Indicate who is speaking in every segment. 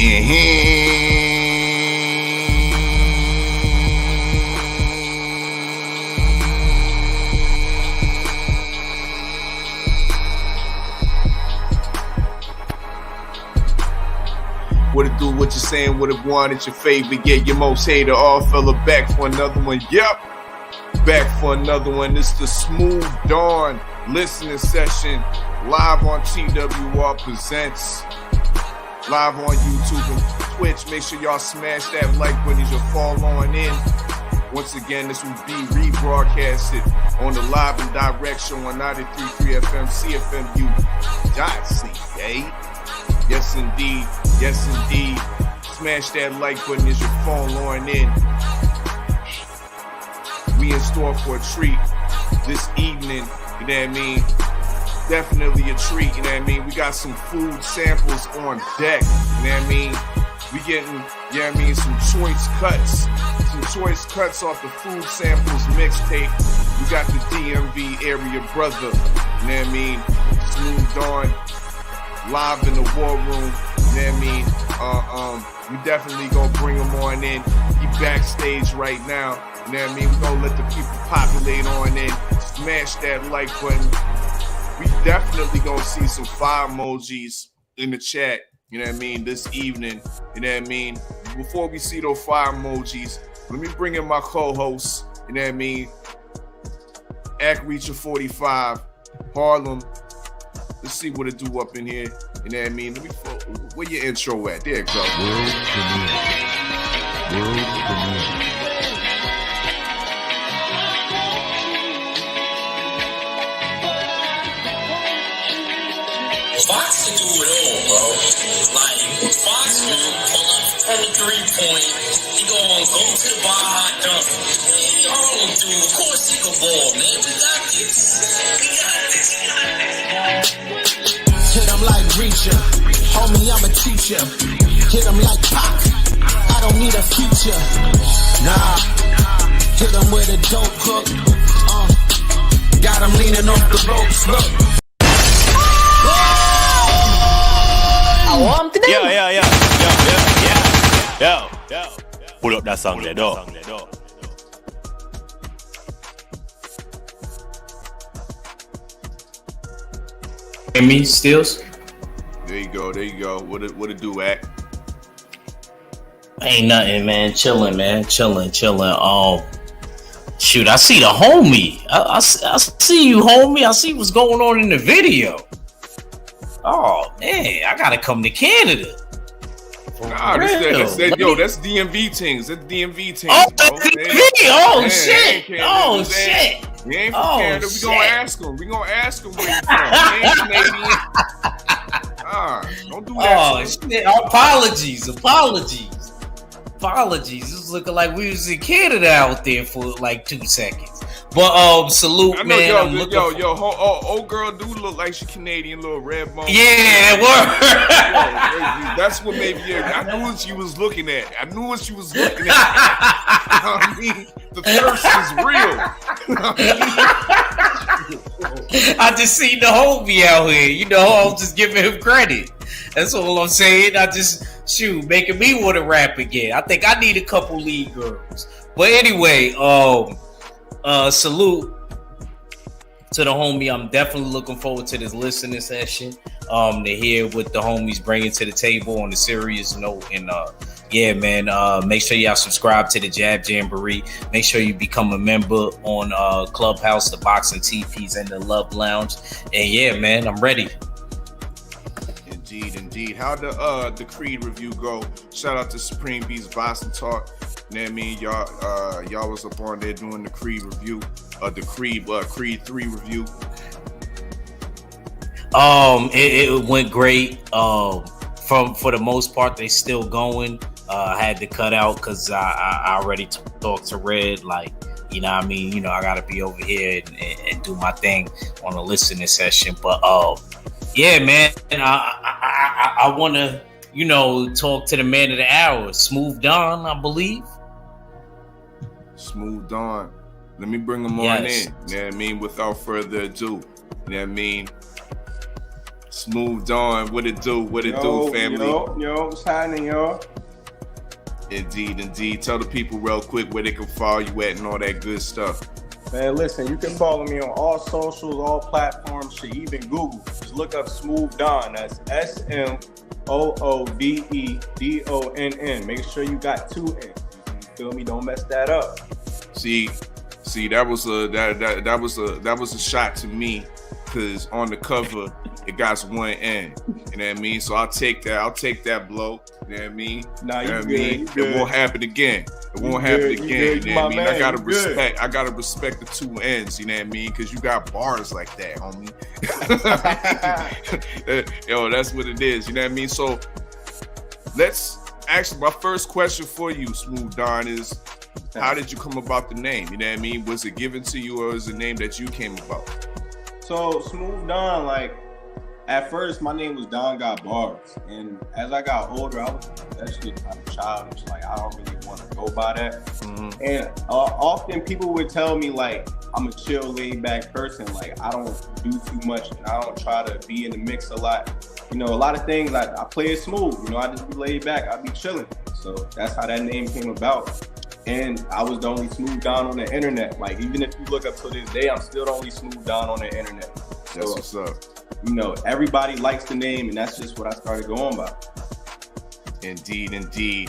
Speaker 1: What it do, what you saying, what it want, it's your favorite, yeah, your most hated Oddfella back for another one, yep. Back for another one, this the Smoove Donn listening session, live on TWR Presents, live on YouTube and Twitch. Make sure y'all smash that like button as you fall on in. Once again, this will be rebroadcasted on the live and direct show on 93.3 FM, CFMU.ca. Yes, indeed. Yes, indeed. Smash that like button as you fall on in. We in store for a treat this evening, you know what I mean? Definitely a treat, you know what I mean? We got some food samples on deck, you know what I mean? We getting, you know what I mean, some choice cuts off the food samples mixtape. We got the DMV area brother, you know what I mean? Smoove Donn, live in the war room, you know what I mean? We definitely gonna bring him on in. He backstage right now, you know what I mean? We gonna let the people populate on in, smash that like button. We definitely gonna see some fire emojis in the chat, you know what I mean, this evening, you know what I mean? Before we see those fire emojis, let me bring in my co-host, you know what I mean? Reacher 45, Harlem. Let's see what it do up in here. You know what I mean? Where your intro at? There it go. World premiere.
Speaker 2: Fox can do it all, bro. Like, Fox will pull up from the 3-point. He gonna go to the bar hot dunk. Hey, Harlem, dude. Of course he can ball, man. We got this.
Speaker 3: Hit him like Reacher, homie, I'm a teacher. Hit him like Pac, I don't need a future. Nah, hit him with a dope hook. Got him leaning off the ropes, look.
Speaker 4: Yo. Pull up that song there, dog.
Speaker 2: And me, Stills?
Speaker 1: There you go. What it do, at?
Speaker 2: Ain't nothing, man. Chilling, man. Chilling. Shoot, I see the homie. I see you, homie. I see what's going on in the video. Oh, man. I gotta come to Canada.
Speaker 1: Nah, that's DMV things. That's DMV things.
Speaker 2: Oh, that's DMV. Oh, shit. Shit.
Speaker 1: We ain't from Canada. We gonna ask him. where you from. We ain't Canadian. Don't do that.
Speaker 2: Oh, shit. Apologies. This is looking like we was in Canada out there for like 2 seconds. But salute,
Speaker 1: I know,
Speaker 2: man.
Speaker 1: Old girl do look like she Canadian, little red bone.
Speaker 2: Yeah,
Speaker 1: that's what maybe. Yeah, I knew what she was looking at. I mean, the thirst is real.
Speaker 2: I just seen the homie out here. You know, I'm just giving him credit. That's all I'm saying. Making me want to rap again. I think I need a couple lead girls. But anyway, salute to the homie. I'm definitely looking forward to this listening session. To hear what the homies bringing to the table on a serious note. And yeah, man, make sure y'all subscribe to the Jab Jamboree. Make sure you become a member on Clubhouse, the Boxing TPs, and the Love Lounge. And yeah, man, I'm ready.
Speaker 1: Indeed. How'd the Creed review go? Shout out to Supreme Beats Boston Talk. You know what I mean? Y'all was up on there doing the Creed review, the Creed 3 review.
Speaker 2: It went great. For the most part, they still going. I had to cut out because I already talked to Red. Like, you know what I mean? You know, I gotta be over here and do my thing on a listening session. But yeah, man, and I want to, you know, talk to the man of the hour, Smoove Donn, I believe.
Speaker 1: Smoove Donn. Let me bring him on in. You know what I mean? Without further ado. You know what I mean? Smoove Donn, what it do? What it do, family?
Speaker 5: Yo, what's happening, y'all?
Speaker 1: Indeed. Tell the people real quick where they can follow you at and all that good stuff.
Speaker 5: Man, listen, you can follow me on all socials, all platforms, shit, even Google. Just look up Smoove Donn. That's SMOOVEDONN. Make sure you got 2 N's. You feel me? Don't mess that up.
Speaker 1: See, that was a shot to me, because on the cover it got 1 N. You know what I mean? So I'll take that blow. You know what I mean?
Speaker 5: Nah, you good.
Speaker 1: It won't happen again. You know what I mean? I gotta respect the 2 N's, you know what I mean? Because you got bars like that, homie. Yo, that's what it is, you know what I mean? So let's actually, my first question for you, Smoove Donn, is how did you come about the name? You know what I mean? Was it given to you, or was it a name that you came about?
Speaker 5: So Smoove Donn, like, at first my name was Don Got Bars, and as I got older, I was actually kind of childish. Like, I don't really want to go by that. Mm-hmm. And often people would tell me, like, I'm a chill, laid back person. Like, I don't do too much, and I don't try to be in the mix a lot. You know, a lot of things, I play it smooth. You know, I just be laid back. I be chilling. So that's how that name came about. And I was the only Smoove Donn on the internet. Like, even if you look up to this day, I'm still the only Smoove Donn on the internet. So,
Speaker 1: that's what's up.
Speaker 5: You know, everybody likes the name, and that's just what I started going by.
Speaker 1: Indeed. You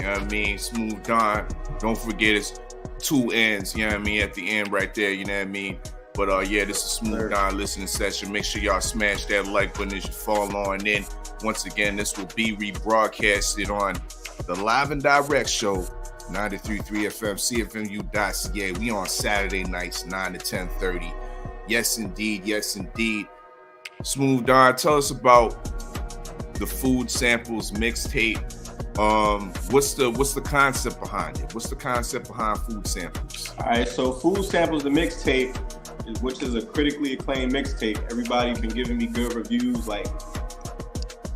Speaker 1: know what I mean? Smoove Donn. Don't forget it's 2 N's, you know what I mean, at the end right there, you know what I mean? But yeah, this is Smoove Donn listening session. Make sure y'all smash that like button as you fall on in. Once again, this will be rebroadcasted on the Live and Direct show, 93.3 FM, CFMU.ca. We on Saturday nights, 9 to 10:30. Yes, indeed. Smoove Donn, tell us about the Food Samples mixtape. What's the concept behind it? What's the concept behind Food Samples?
Speaker 5: All right, so Food Samples, the mixtape, which is a critically acclaimed mixtape. Everybody's been giving me good reviews. Like,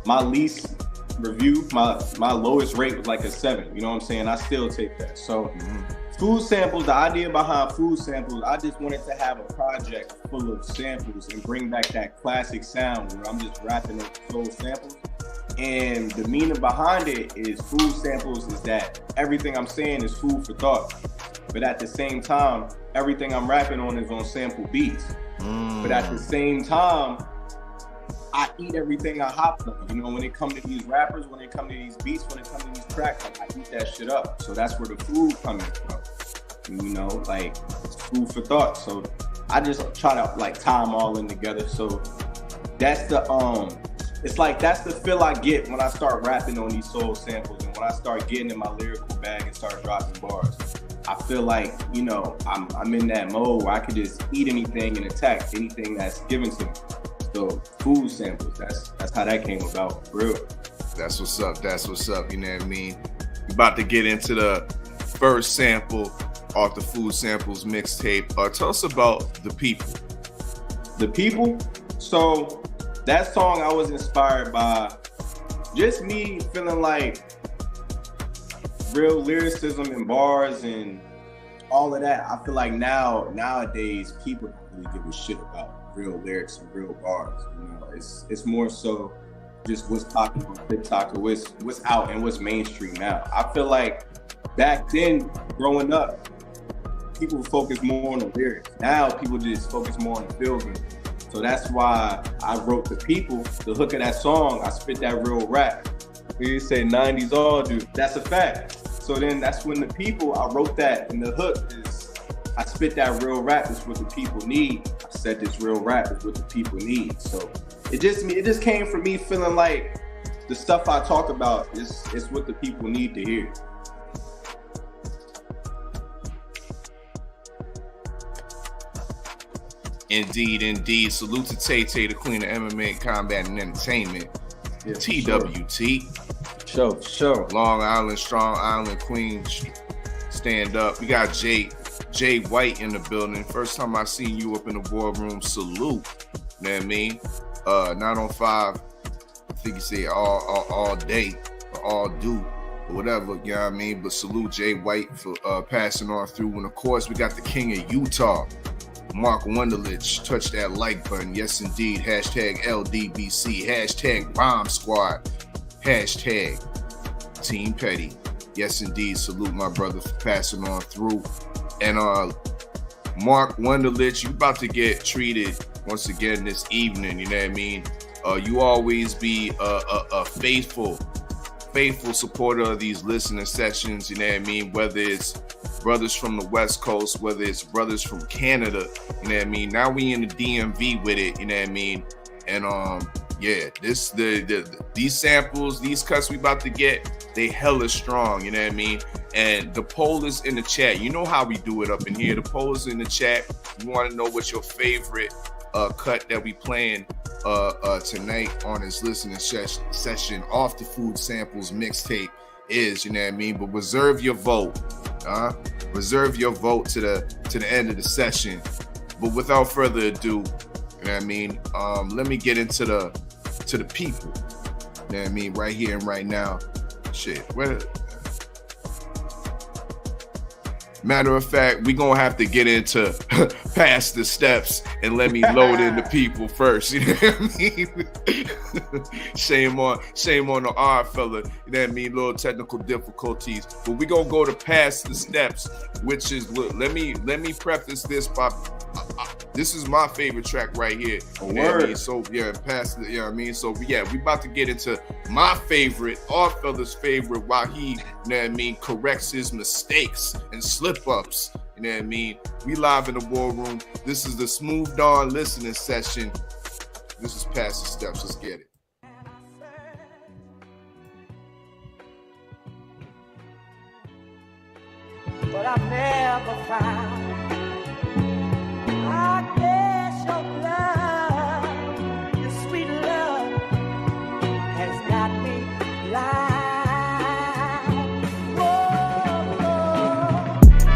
Speaker 5: my least review, my lowest rate was like a 7. You know what I'm saying? I still take that. So Food Samples, the idea behind Food Samples, I just wanted to have a project full of samples and bring back that classic sound where I'm just rapping up those samples. And the meaning behind it is Food Samples is that everything I'm saying is food for thought. But at the same time, everything I'm rapping on is on sample beats. But at the same time, I eat everything I hop on. You know, when it comes to these rappers, when it comes to these beats, when it comes to these tracks, like, I eat that shit up. So that's where the food coming from. You know, like, it's food for thought. So I just try to, like, tie them all in together. So that's the it's like, that's the feel I get when I start rapping on these soul samples, and when I start getting in my lyrical bag and start dropping bars. I feel like, you know, I'm in that mode where I could just eat anything and attack anything that's given to me. So Food Samples, that's how that came about, for real.
Speaker 1: That's what's up, you know what I mean? We're about to get into the first sample off the Food Samples mixtape. Tell us about The People.
Speaker 5: The People? So that song I was inspired by just me feeling like real lyricism and bars and all of that. I feel like nowadays people don't really give a shit about real lyrics and real bars. You know, it's more so just what's talking on TikTok or what's out and what's mainstream now. I feel like back then, growing up, people focus more on the lyrics. Now people just focus more on the feeling. So that's why I wrote The People. The hook of that song, I spit that real rap. We say 90s all do. That's a fact. So then that's when The People, I wrote that, and the hook is, I spit that real rap is what the people need. I said this real rap is what the people need. So it just came from me feeling like the stuff I talk about is what the people need to hear.
Speaker 1: Indeed. Salute to Tay, the queen of MMA, combat, and entertainment.
Speaker 5: Yeah,
Speaker 1: TWT.
Speaker 5: Sure.
Speaker 1: Long Island, Strong Island, Queen, stand up. We got Jay White in the building. First time I seen you up in the war room, salute. You know what I mean? 905, I think you say all day, or all do, or whatever, you know what I mean? But salute Jay White for passing on through. And of course, we got the king of Utah, Mark Wunderlich, touch that like button. Yes, indeed. Hashtag LDBC. Hashtag Bomb Squad. Hashtag Team Petty. Yes, indeed. Salute my brother for passing on through. And Mark Wunderlich, you about to get treated once again this evening. You know what I mean? You always be a faithful supporter of these listening sessions. You know what I mean? Whether it's brothers from the West Coast, whether it's brothers from Canada, you know what I mean? Now we in the DMV with it, you know what I mean? And yeah, these samples, these cuts we about to get, they hella strong, you know what I mean? And the poll is in the chat. You know how we do it up in here. The poll is in the chat. You want to know what your favorite cut that we playing tonight on this listening session off the Food Samples mixtape is, you know what I mean? But reserve your vote. Reserve your vote to the end of the session. But without further ado, you know what I mean? Let me get into the people. You know what I mean? Right here and right now. Shit. Matter of fact, we gonna have to get into past the steps and let me load in the people first. You know what I mean? Shame on the Oddfella. You know what I mean? Little technical difficulties, but we gonna go to past the steps, which is let me preface this by this is my favorite track right here. You know what I mean? So yeah, past the, you know what I mean? So yeah, we about to get into my favorite, Oddfella's favorite, while he, you know what I mean, corrects his mistakes and slip-ups. You know what I mean? We live in the war room. This is the Smoove Donn listening session. This is past the steps. Let's get it.
Speaker 6: But I've never found. I guess your love, your sweet love, has got me blind. Whoa.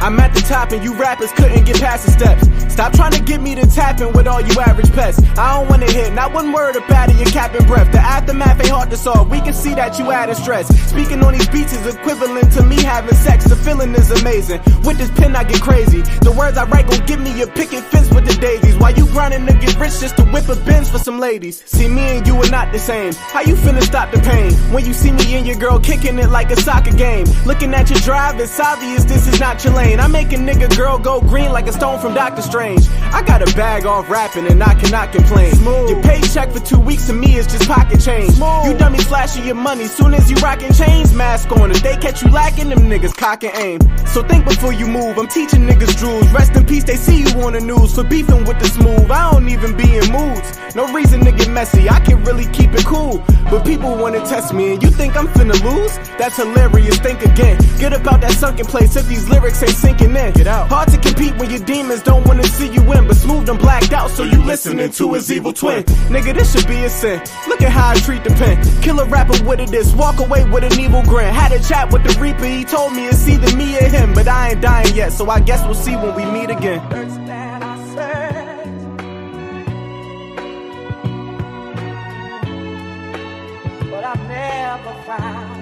Speaker 7: I'm at the top and you rappers couldn't get past the steps. Stop trying to get me to tapping with all you average pests. I don't wanna hear not one word about your cap and breath. The aftermath ain't hard to solve. We can see that you added stress. Speaking on these beats is equivalent to me having sex. The feeling is amazing. With this pen I get crazy. The words I write gon' give me a picket fence with the daisies. While you grinding to get rich just to whip a Benz for some ladies. See, me and you are not the same. How you finna stop the pain when you see me and your girl kicking it like a soccer game? Looking at your drive, it's obvious this is not your lane. I make a nigga girl go green like a stone from Dr. Strange. I got a bag off rapping and I cannot complain. Smoove. Your paycheck for 2 weeks to me is just pocket change. Smoove. You dummies flashing your money soon as you rockin' chains. Mask on, if they catch you lacking, them niggas cock and aim. So think before you move, I'm teaching niggas jewels. Rest in peace, they see you on the news for beefing with the Smoove. I don't even be in moods, no reason to get messy, I can really keep it cool. But people wanna test me and you think I'm finna lose? That's hilarious, think again. Get about that sunken place if these lyrics ain't sinking in. Get out. Hard to compete when your demons don't wanna see you win. But Smoove done blacked out, so you listening to his evil twin. Nigga, this should be a sin. Look at how I treat the pen. Kill a rapper with a diss, walk away with an evil grin. Had a chat with the Reaper, he told me it's either me or him. But I ain't dying yet, so I guess we'll see when we meet again.
Speaker 6: But I've never found.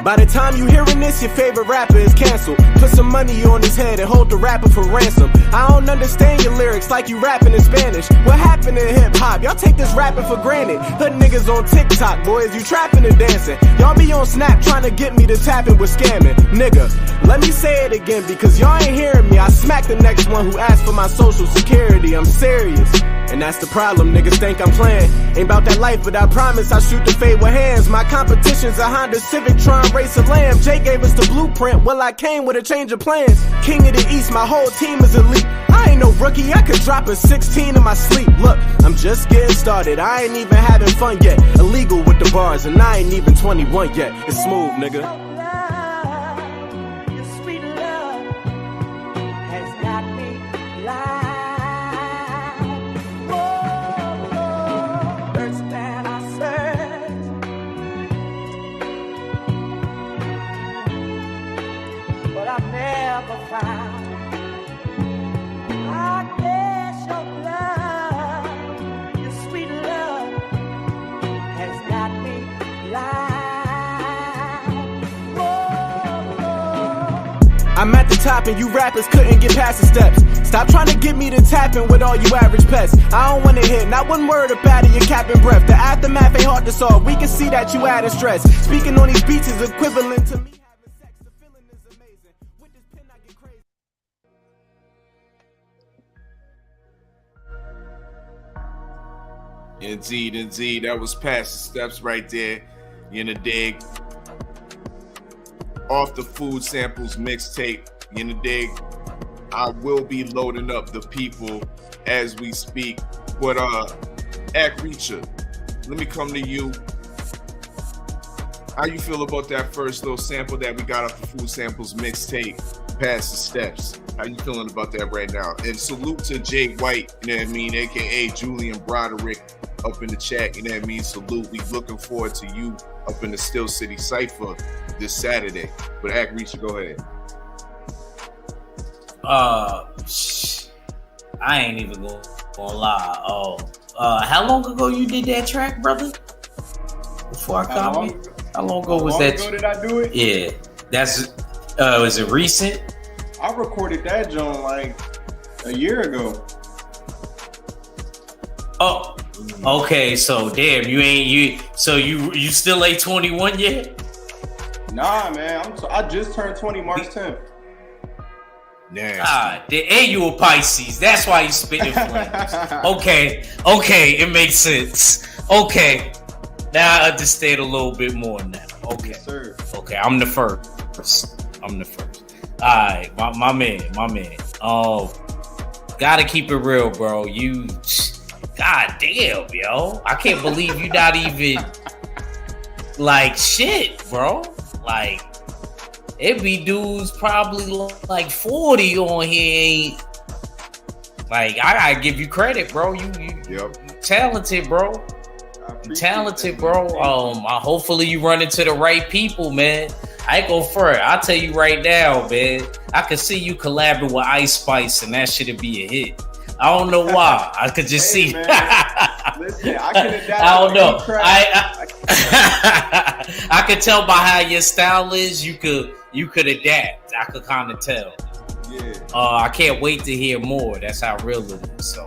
Speaker 7: By the time you hearing this, your favorite rapper is canceled. Put some money on his head and hold the rapper for ransom. I don't understand your lyrics like you rapping in Spanish. What happened in hip-hop? Y'all take this rapping for granted. Hood niggas on TikTok, boys, you trapping and dancing. Y'all be on Snap trying to get me to tapping with scamming. Nigga, let me say it again because y'all ain't hearing me. I smack the next one who asked for my social security. I'm serious. And that's the problem, niggas think I'm playing. Ain't about that life, but I promise I shoot the fade with hands. My competition's a Honda Civic, trying to race a Lamb. Jay gave us the blueprint, well I came with a change of plans. King of the East, my whole team is elite. I ain't no rookie, I could drop a 16 in my sleep. Look, I'm just getting started, I ain't even having fun yet. Illegal with the bars, and I ain't even 21 yet. It's Smoove, nigga. I'm at the top and you rappers couldn't get past the steps. Stop trying to get me to tapping with all you average pests. I don't wanna hear not one word about it, your cap and breath. The aftermath ain't hard to solve, we can see that you added stress. Speaking on these beats is equivalent to me having sex. The feeling is amazing. With this pen I get crazy.
Speaker 1: Indeed. That was past the steps right there. You in the dig. Off the Food Samples mixtape. You in the dig. I will be loading up the people as we speak. But Ak Reacher, let me come to you. How you feel about that first little sample that we got off the Food Samples mixtape, Past the Steps? How you feeling about that right now? And salute to Jay White, you know what I mean, aka Julian Broderick, up in the chat, you know what I mean? Salute. We looking forward to you up in the Still City Cypher this Saturday. But Ak Reacher, go ahead.
Speaker 2: I ain't even gonna lie. How long ago you did that track, brother? Before I comment, how long ago was that?
Speaker 5: How long ago did I do it?
Speaker 2: Yeah, that's. Is it recent?
Speaker 5: I recorded that joint like a year ago.
Speaker 2: Oh, okay. So damn, you still ain't 21 yet?
Speaker 5: Nah, man. I just turned 20 March 10th.
Speaker 1: Nasty.
Speaker 2: And you a Pisces. That's why you spitting flames. Okay, it makes sense. Okay, now I understand a little bit more now. Okay,
Speaker 5: Yes, sir.
Speaker 2: okay, I'm the first. All right, my man. Gotta keep it real, bro. God damn, yo. I can't believe you not even like shit, bro. Like, it be dudes probably like 40 on here. Like, I gotta give you credit, bro. You talented, bro. You talented, bro. Hopefully you run into the right people, man. I ain't gonna front. I'll tell you right now, man. I could see you collabing with Ice Spice, and that shit'd be a hit. I don't know why. I could just see.
Speaker 5: Man. Listen, I could have
Speaker 2: I don't know. I could tell by how your style is. You could adapt. I could kind of tell.
Speaker 5: Yeah.
Speaker 2: I can't wait to hear more. That's how real it is. So,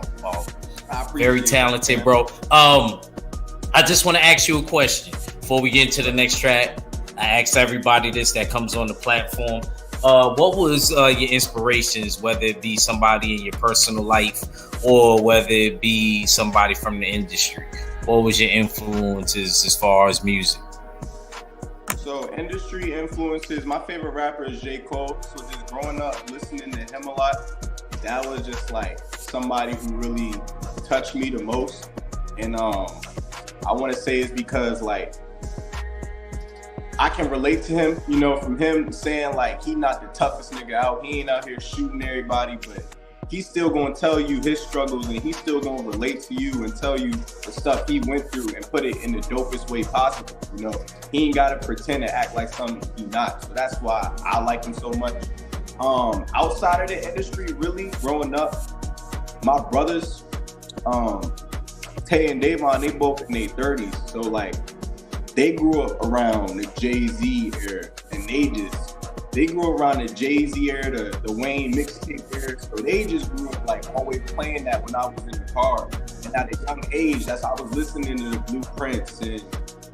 Speaker 2: very talented,
Speaker 5: that,
Speaker 2: bro. I just want to ask you a question before we get into the next track. I asked everybody this that comes on the platform. What was your inspirations, whether it be somebody in your personal life or whether it be somebody from the industry? What was your influences as far as music?
Speaker 5: So industry influences, my favorite rapper is J. Cole. So just growing up listening to him a lot, that was just like somebody who really touched me the most. And I want to say it's because like I can relate to him, you know, from him saying like he not the toughest nigga out. He ain't out here shooting everybody, but he's still gonna tell you his struggles and he's still gonna relate to you and tell you the stuff he went through and put it in the dopest way possible. You know, he ain't gotta pretend to act like something he not. So that's why I like him so much. Outside of the industry, really growing up, my brothers, Tay and Davon, they both in their 30s. So like they grew up around the Jay-Z era and they grew around the Jay-Z era, the Wayne mixtape era. So they just grew up like always playing that when I was in the car. And at a young age, that's how I was listening to the Blueprints and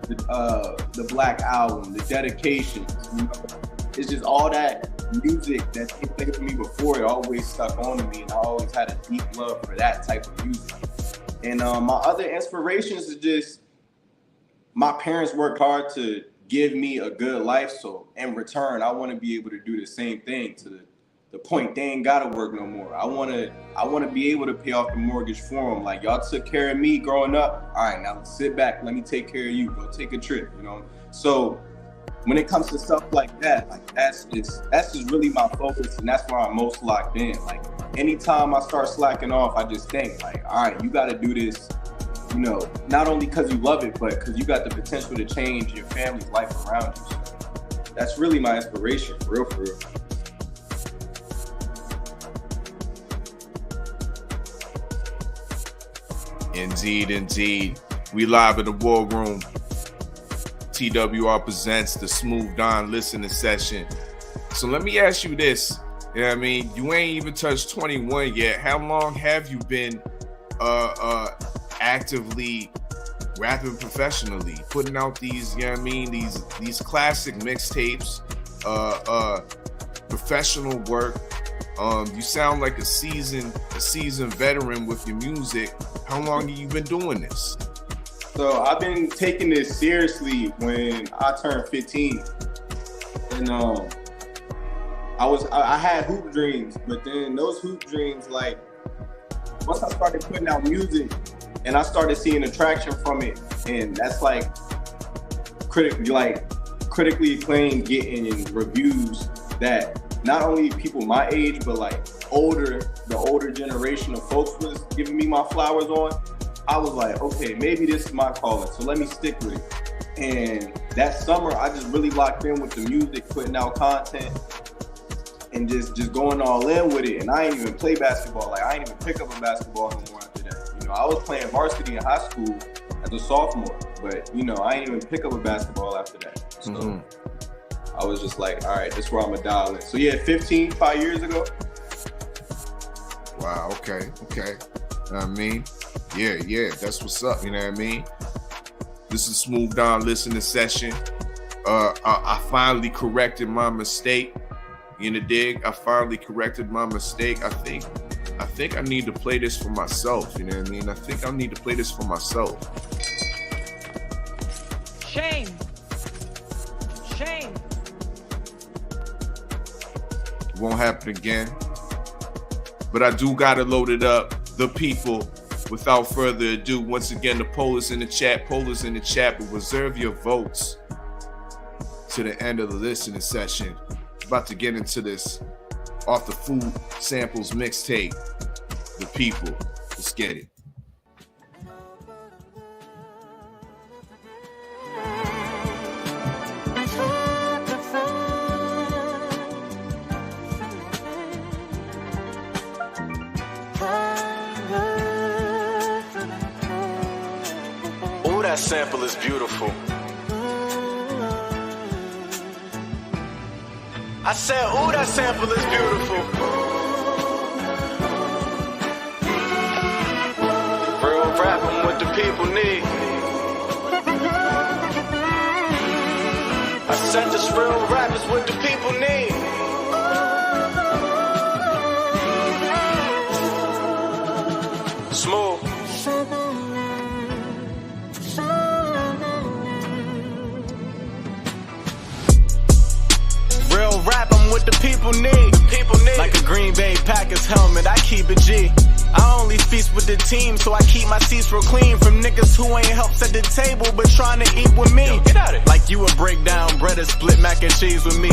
Speaker 5: the Black Album, the Dedications. You know? It's just all that music that they played for me before. It always stuck on to me, and I always had a deep love for that type of music. And my other inspirations is just my parents worked hard to give me a good life, so in return, I want to be able to do the same thing to the point they ain't gotta work no more. I want to be able to pay off the mortgage for them. Like, y'all took care of me growing up. All right, now let's sit back. Let me take care of you. Go take a trip, you know? So when it comes to stuff like that, like that's just really my focus, and that's where I'm most locked in. Like, anytime I start slacking off, I just think like, all right, you got to do this, you know, not only because you love it, but because you got the potential to change your family's life around you. So that's really my inspiration, for real, for real.
Speaker 1: Indeed. We live in the War Room. TWR presents the Smoove Donn listening session. So let me ask you this. You know what I mean? You ain't even touched 21 yet. How long have you been actively rapping professionally, putting out these, you know what I mean, these classic mixtapes, professional work? You sound like a seasoned veteran with your music. How long have you been doing this?
Speaker 5: So I've been taking this seriously when I turned 15, and I had hoop dreams, but then those hoop dreams, like, once I started putting out music and I started seeing attraction from it, and that's like critically acclaimed, getting reviews that not only people my age, but like the older generation of folks was giving me my flowers on, I was like, okay, maybe this is my calling, so let me stick with it. And that summer, I just really locked in with the music, putting out content, and just going all in with it. And I ain't even play basketball. Like, I ain't even pick up a basketball no more after that. You know, I was playing varsity in high school as a sophomore, but, you know, I ain't even pick up a basketball after that. So I was just like, all right, this is where I'm gonna dial in. So yeah, 5 years ago.
Speaker 1: Wow, okay. You know what I mean? Yeah, that's what's up, you know what I mean? This is Smoove Donn listening session. I finally corrected my mistake. You know, dig? I finally corrected my mistake. I think I need to play this for myself, you know what I mean? I think I need to play this for myself.
Speaker 6: Shame.
Speaker 1: Won't happen again. But I do gotta load it up. The people. Without further ado, once again, the poll is in the chat. But reserve your votes to the end of the listening session. About to get into this off the Food Samples mixtape. The people. Let's get it.
Speaker 3: That sample is beautiful. I said, ooh, that sample is beautiful. Real rapping what the people need. I said, this real rap is what the people need. Smoove. Rap, I'm what the people need. Like a Green Bay Packers helmet, I keep it G. I only feast with the team, so I keep my seats real clean. From niggas who ain't helped at the table, but trying to eat with me. Yo, get out of it. Like you would break down bread and split mac and cheese with me.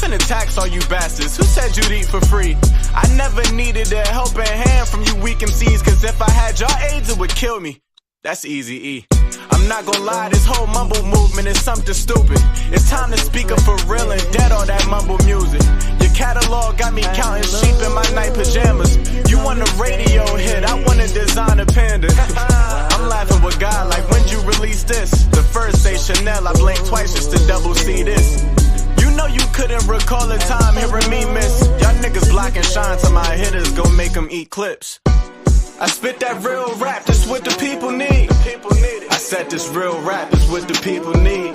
Speaker 3: Finna tax all you bastards, who said you'd eat for free? I never needed a helping hand from you weak MCs, cause if I had your AIDS, it would kill me. That's easy E. I'm not gonna lie, this whole mumble movement is something stupid. It's time to speak up for real and dead all that mumble music. Your catalog got me counting sheep in my night pajamas. You want a radio hit, I want a designer panda. I'm laughing with God like, when'd you release this? The first say Chanel, I blinked twice just to double see this. You know you couldn't recall a time hearing me miss. Y'all niggas blocking shine till my hitters go make them eat clips. I spit that real rap, this what the people need. I said this real rap is what the people need.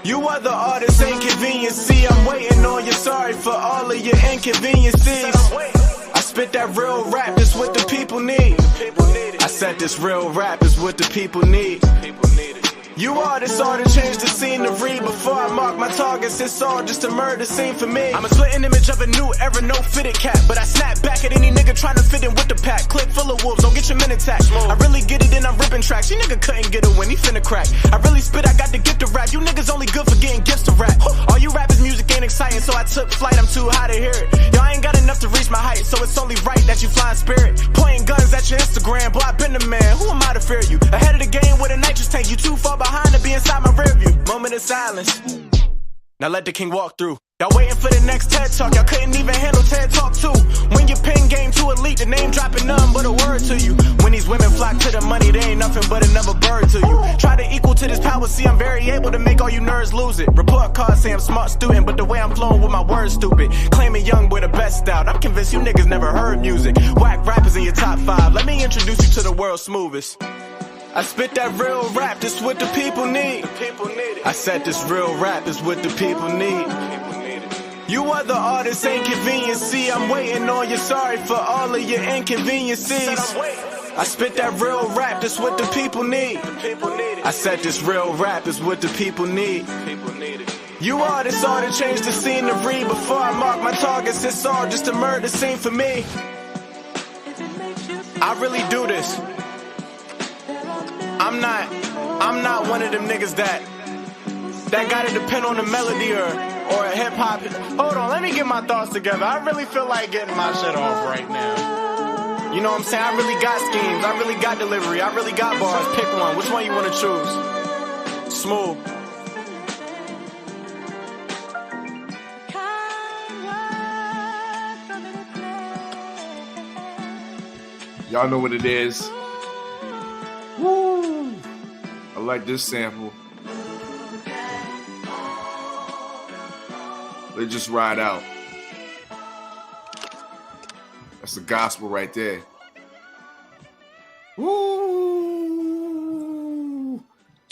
Speaker 3: You other artists inconveniency, I'm waiting on you, sorry for all of your inconveniences. I spit that real rap, this what the people need. I said this real rap is what the people need. You artists ought to change the scenery before I mark my targets. It's all just a murder scene for me. I'm a splitting image of a new era, no fitted cap. But I snap back at any nigga trying to fit in with the pack. Click full of wolves, don't get your minute tax. I really get it and I'm ripping tracks. You nigga couldn't get a win, he finna crack. I really spit, I got the gift of rap. You niggas only good for getting gifts to rap. All you rappers music ain't exciting, so I took flight, I'm too high to hear it. Y'all ain't got enough to reach my height, so it's only right that you flying spirit. Pointing guns at your Instagram, boy I been the man, who am I to fear you? Ahead of the game with a nitrous tank, you too far behind to be inside my rear view. Moment of silence. Now let the king walk through. Y'all waiting for the next TED Talk, y'all couldn't even handle TED Talk 2. When your pen game too elite, the name dropping none but a word to you. When these women flock to the money, they ain't nothing but another bird to you. Try to equal to this power
Speaker 7: See, I'm very able to make all you nerds lose it. Report card say I'm smart student, but the way I'm flowing with my words stupid. Claiming young boy the best out. I'm convinced you niggas never heard music. Whack rappers in your top 5. Let me introduce you to the world's smoothest. I spit that real rap, this what the people need. I said this real rap is what the people need. You other artists ain't convenient, see, I'm waiting on you, sorry for all of your inconveniences. I spit that real rap, this what the people need. I said this real rap is what the people need. You artists ought to change the scenery before I mark my targets, it's all just a murder scene for me. I really do this. I'm not one of them niggas that gotta depend on the melody or a hip hop. Hold on, let me get my thoughts together. I really feel like getting my shit off right now. You know what I'm saying? I really got schemes. I really got delivery. I really got bars. Pick one. Which one you want to choose? Smoove.
Speaker 1: Y'all know what it is. Woo! I like this sample. Let's just ride out. That's the gospel right there. Woo!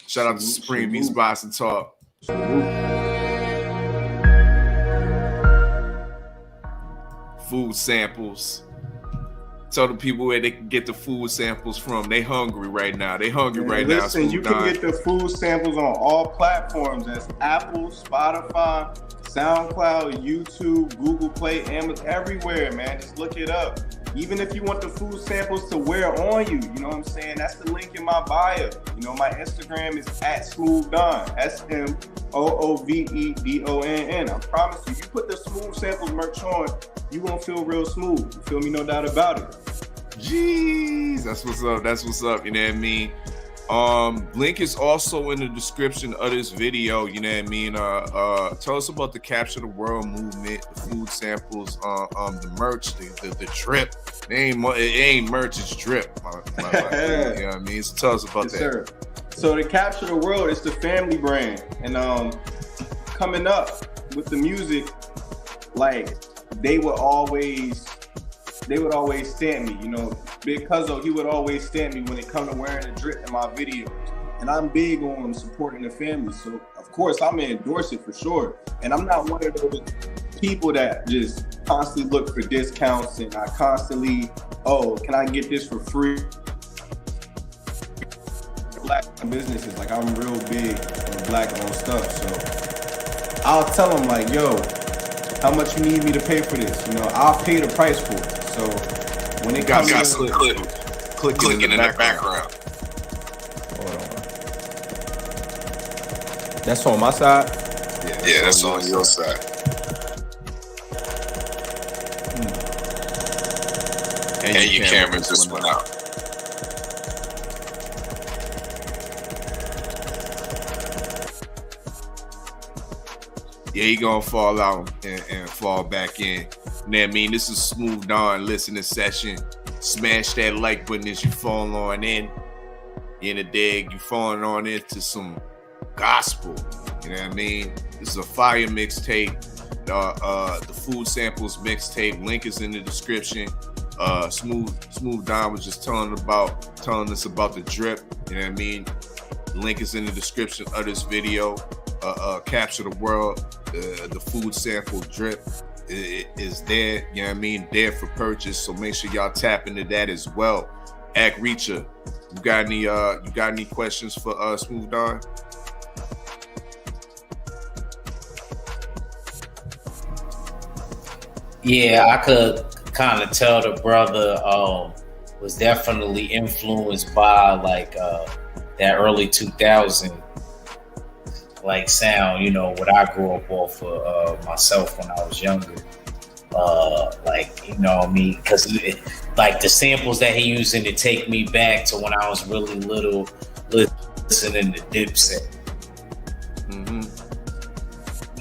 Speaker 1: Shout out to Supreme Beats Box and Talk. Food samples. Tell the people where they can get the food samples from. They hungry right now. They hungry right now.
Speaker 5: Listen, you can get the food samples on all platforms. That's Apple, Spotify, SoundCloud, YouTube, Google Play, Amazon, everywhere, man. Just look it up. Even if you want the food samples to wear on you, you know what I'm saying? That's the link in my bio. You know, my Instagram is @Smoove Donn, SMOOVEDONN. I promise you, you put the Smoove samples merch on, you gonna feel real smooth. You feel me? No doubt about it.
Speaker 1: Jeez, that's what's up. That's what's up. You know what I mean? Link is also in the description of this video. You know what I mean? Tell us about the Capture the World movement, the food samples, the merch, the drip. It ain't merch, it's drip. You know what I mean? So tell us about that.
Speaker 5: Sir. So the Capture the World is the family brand, and coming up with the music, like they would always stamp me, you know. Big Cuzzo, he would always stamp me when it come to wearing a drip in my videos. And I'm big on supporting the family, so of course I'm gonna endorse it for sure. And I'm not one of those people that just constantly look for discounts and I constantly, can I get this for free? Black businesses, like I'm real big on black owned stuff, so I'll tell them like, yo, how much you need me to pay for this? You know, I'll pay the price for it. So when it comes to
Speaker 1: clicking in the background.
Speaker 5: Hold on. That's on my side?
Speaker 1: Yeah, that's on your side. And your camera just went out. Yeah, he gonna fall out and fall back in. You know what I mean? This is Smoove Donn listening session. Smash that like button as you fall on in. You in the dig, you falling on into some gospel. You know what I mean? This is a fire mixtape. The food samples mixtape. Link is in the description. Smoove Donn was just telling us about the drip. You know what I mean? Link is in the description of this video. Capture the World. The food sample drip is there, you know what I mean, there for purchase. So make sure y'all tap into that as well. Act Reacher, you got any questions for Smoove Donn?
Speaker 2: Yeah, I could kind of tell the brother was definitely influenced by like that early 2000 like sound, you know, what I grew up off of myself when I was younger. Like, you know what I mean? Because like the samples that he using to take me back to when I was really little, listening to Dipset.
Speaker 1: Mm-hmm.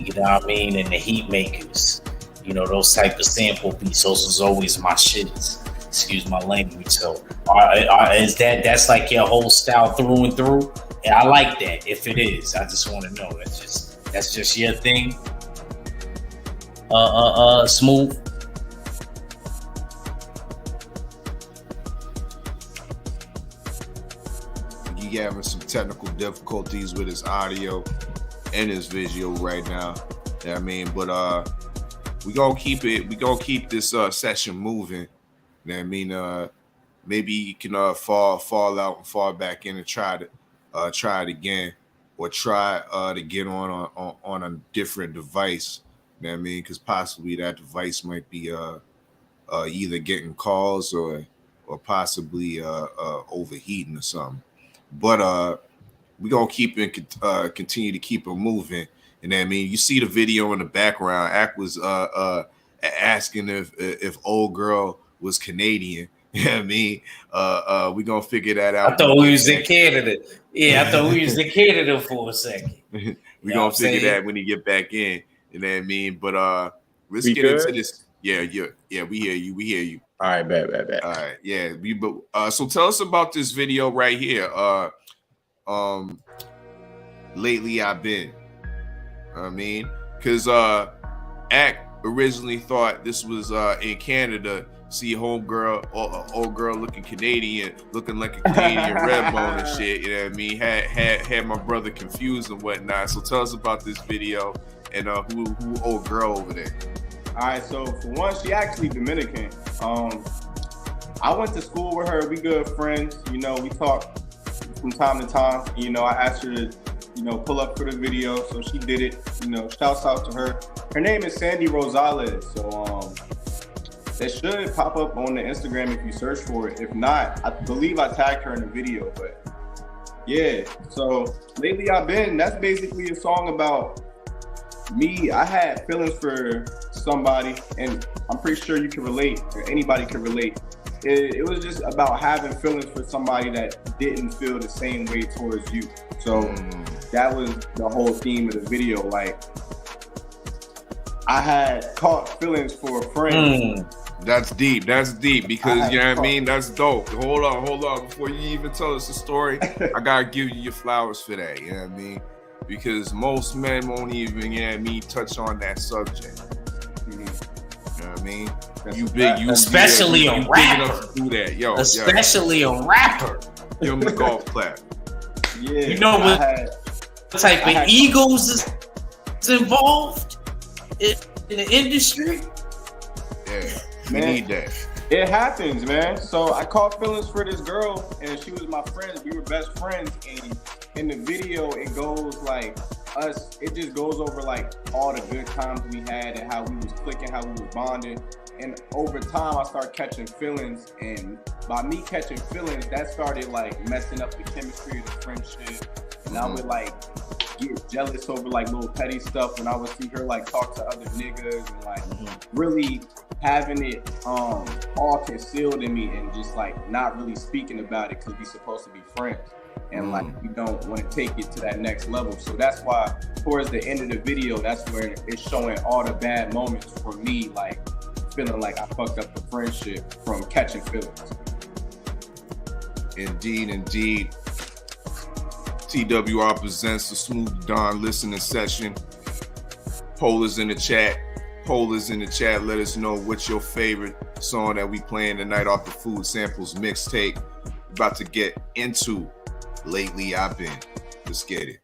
Speaker 2: You know what I mean? And the Heat Makers. You know, those type of sample beats, those was always my shits. Excuse my language. So that's like your whole style through and through? Yeah, I like that. If it is, I just want to know. That's just your thing. Smoove.
Speaker 1: He having some technical difficulties with his audio and his visual right now. You know what I mean? But we gonna keep this session moving. You know what I mean? Maybe you can fall out and fall back in and try it again, or try to get on a different device. You know what I mean? Because possibly that device might be either getting calls or possibly overheating or something. But we're gonna keep it continue to keep it moving. And I mean, you see the video in the background. Ack was asking if old girl was Canadian. You know what I mean? We're gonna figure that out.
Speaker 2: I thought we was in Canada. Yeah, I thought we was in Canada for a second.
Speaker 1: We're gonna figure that when he get back in. You know what I mean? But let's get into this. Yeah, we hear you.
Speaker 5: All right, bet.
Speaker 1: All right, yeah. So tell us about this video right here. Lately I've been. I mean, because Ack originally thought this was in Canada. See old girl looking Canadian, looking like a Canadian red bone and shit. You know what I mean? Had my brother confused and whatnot. So tell us about this video and who old girl over there.
Speaker 5: All right, so for one, she actually Dominican. I went to school with her. We good friends. You know, we talk from time to time. You know, I asked her to, pull up for the video, so she did it. You know, shouts out to her. Her name is Sandy Rosales. So it should pop up on the Instagram if you search for it. If not, I believe I tagged her in the video. But yeah, so lately I've been. That's basically a song about me. I had feelings for somebody, and I'm pretty sure you can relate, or anybody can relate. It was just about having feelings for somebody that didn't feel the same way towards you. So that was the whole theme of the video. Like, I had caught feelings for a friend.
Speaker 1: That's deep because you know what I mean? That's dope. Hold on. Before you even tell us the story, I gotta give you your flowers for that. You know what I mean? Because most men won't even, you know what I mean, touch on that subject. You know what I mean?
Speaker 2: Especially a rapper.
Speaker 1: Do that.
Speaker 2: Especially a rapper.
Speaker 1: Give him the golf clap.
Speaker 5: Yeah.
Speaker 2: You know what type of egos is involved in the industry?
Speaker 1: Yeah, we need that.
Speaker 5: It happens, man. So I caught feelings for this girl, and she was my friend. We were best friends, and in the video, it goes like us. It just goes over like all the good times we had and how we was clicking, how we was bonding. And over time, I started catching feelings, and by me catching feelings, that started like messing up the chemistry of the friendship. And I would like get jealous over like little petty stuff when I would see her like talk to other niggas, and like really having it all concealed in me, and just like not really speaking about it because we supposed to be friends. And like we don't want to take it to that next level. So that's why towards the end of the video, that's where it's showing all the bad moments for me, like feeling like I fucked up the friendship from catching feelings.
Speaker 1: Indeed. TWR presents the Smoove Donn listening session. Poll is in the chat. Let us know what's your favorite song that we playing tonight off the Food Samples mixtape. About to get into Lately I've Been. Let's get it.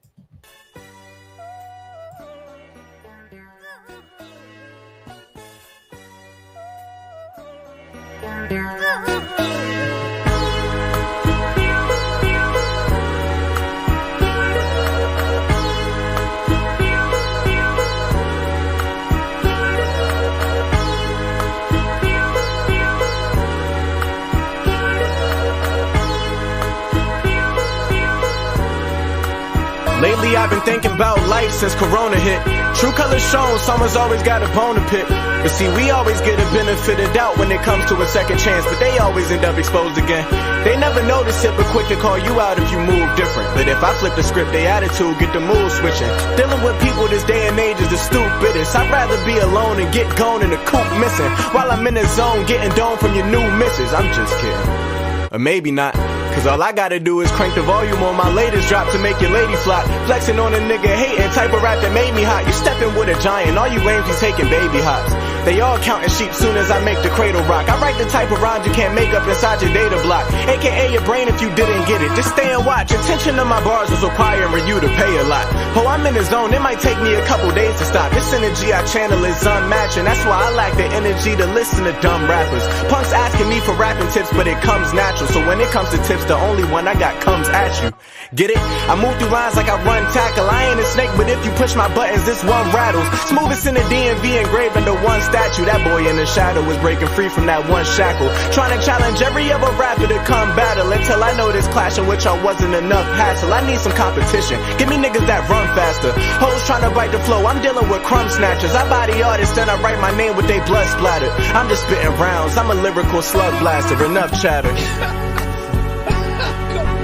Speaker 7: Lately I've been thinking about life since Corona hit. True colors shown, someone's always got a bone to pick. But see, we always get a benefit of doubt when it comes to a second chance, but they always end up exposed again. They never notice it, but quick to call you out if you move different. But if I flip the script, they attitude get the mood switching. Dealing with people this day and age is the stupidest. I'd rather be alone and get gone in the coop missing, while I'm in the zone getting domed from your new misses. I'm just kidding. Or maybe not. Cause all I gotta do is crank the volume on my latest drop to make your lady flop. Flexing on a nigga hating, type of rap that made me hot. You stepping with a giant, all you lames be taking baby hops. They all counting sheep soon as I make the cradle rock. I write the type of rhymes you can't make up inside your data block. AKA your brain if you didn't get it. Just stay and watch. Attention to my bars was requiring you to pay a lot. Oh, I'm in the zone, it might take me a couple days to stop. This energy I channel is unmatched, and that's why I lack the energy to listen to dumb rappers. Punks asking me for rapping tips, but it comes natural. So when it comes to tips, the only one I got comes at you. Get it? I move through lines like I run tackle. I ain't a snake, but if you push my buttons, this one rattles. Smoothest in the DMV engraved under one statue. That boy in the shadow is breaking free from that one shackle. Trying to challenge every other rapper to come battle, until I know this clashing with y'all wasn't enough hassle. I need some competition. Give me niggas that run faster. Hoes trying to bite the flow. I'm dealing with crumb snatchers. I body artists and I write my name with they blood splattered. I'm just spitting rounds. I'm a lyrical slug blaster. Enough chatter.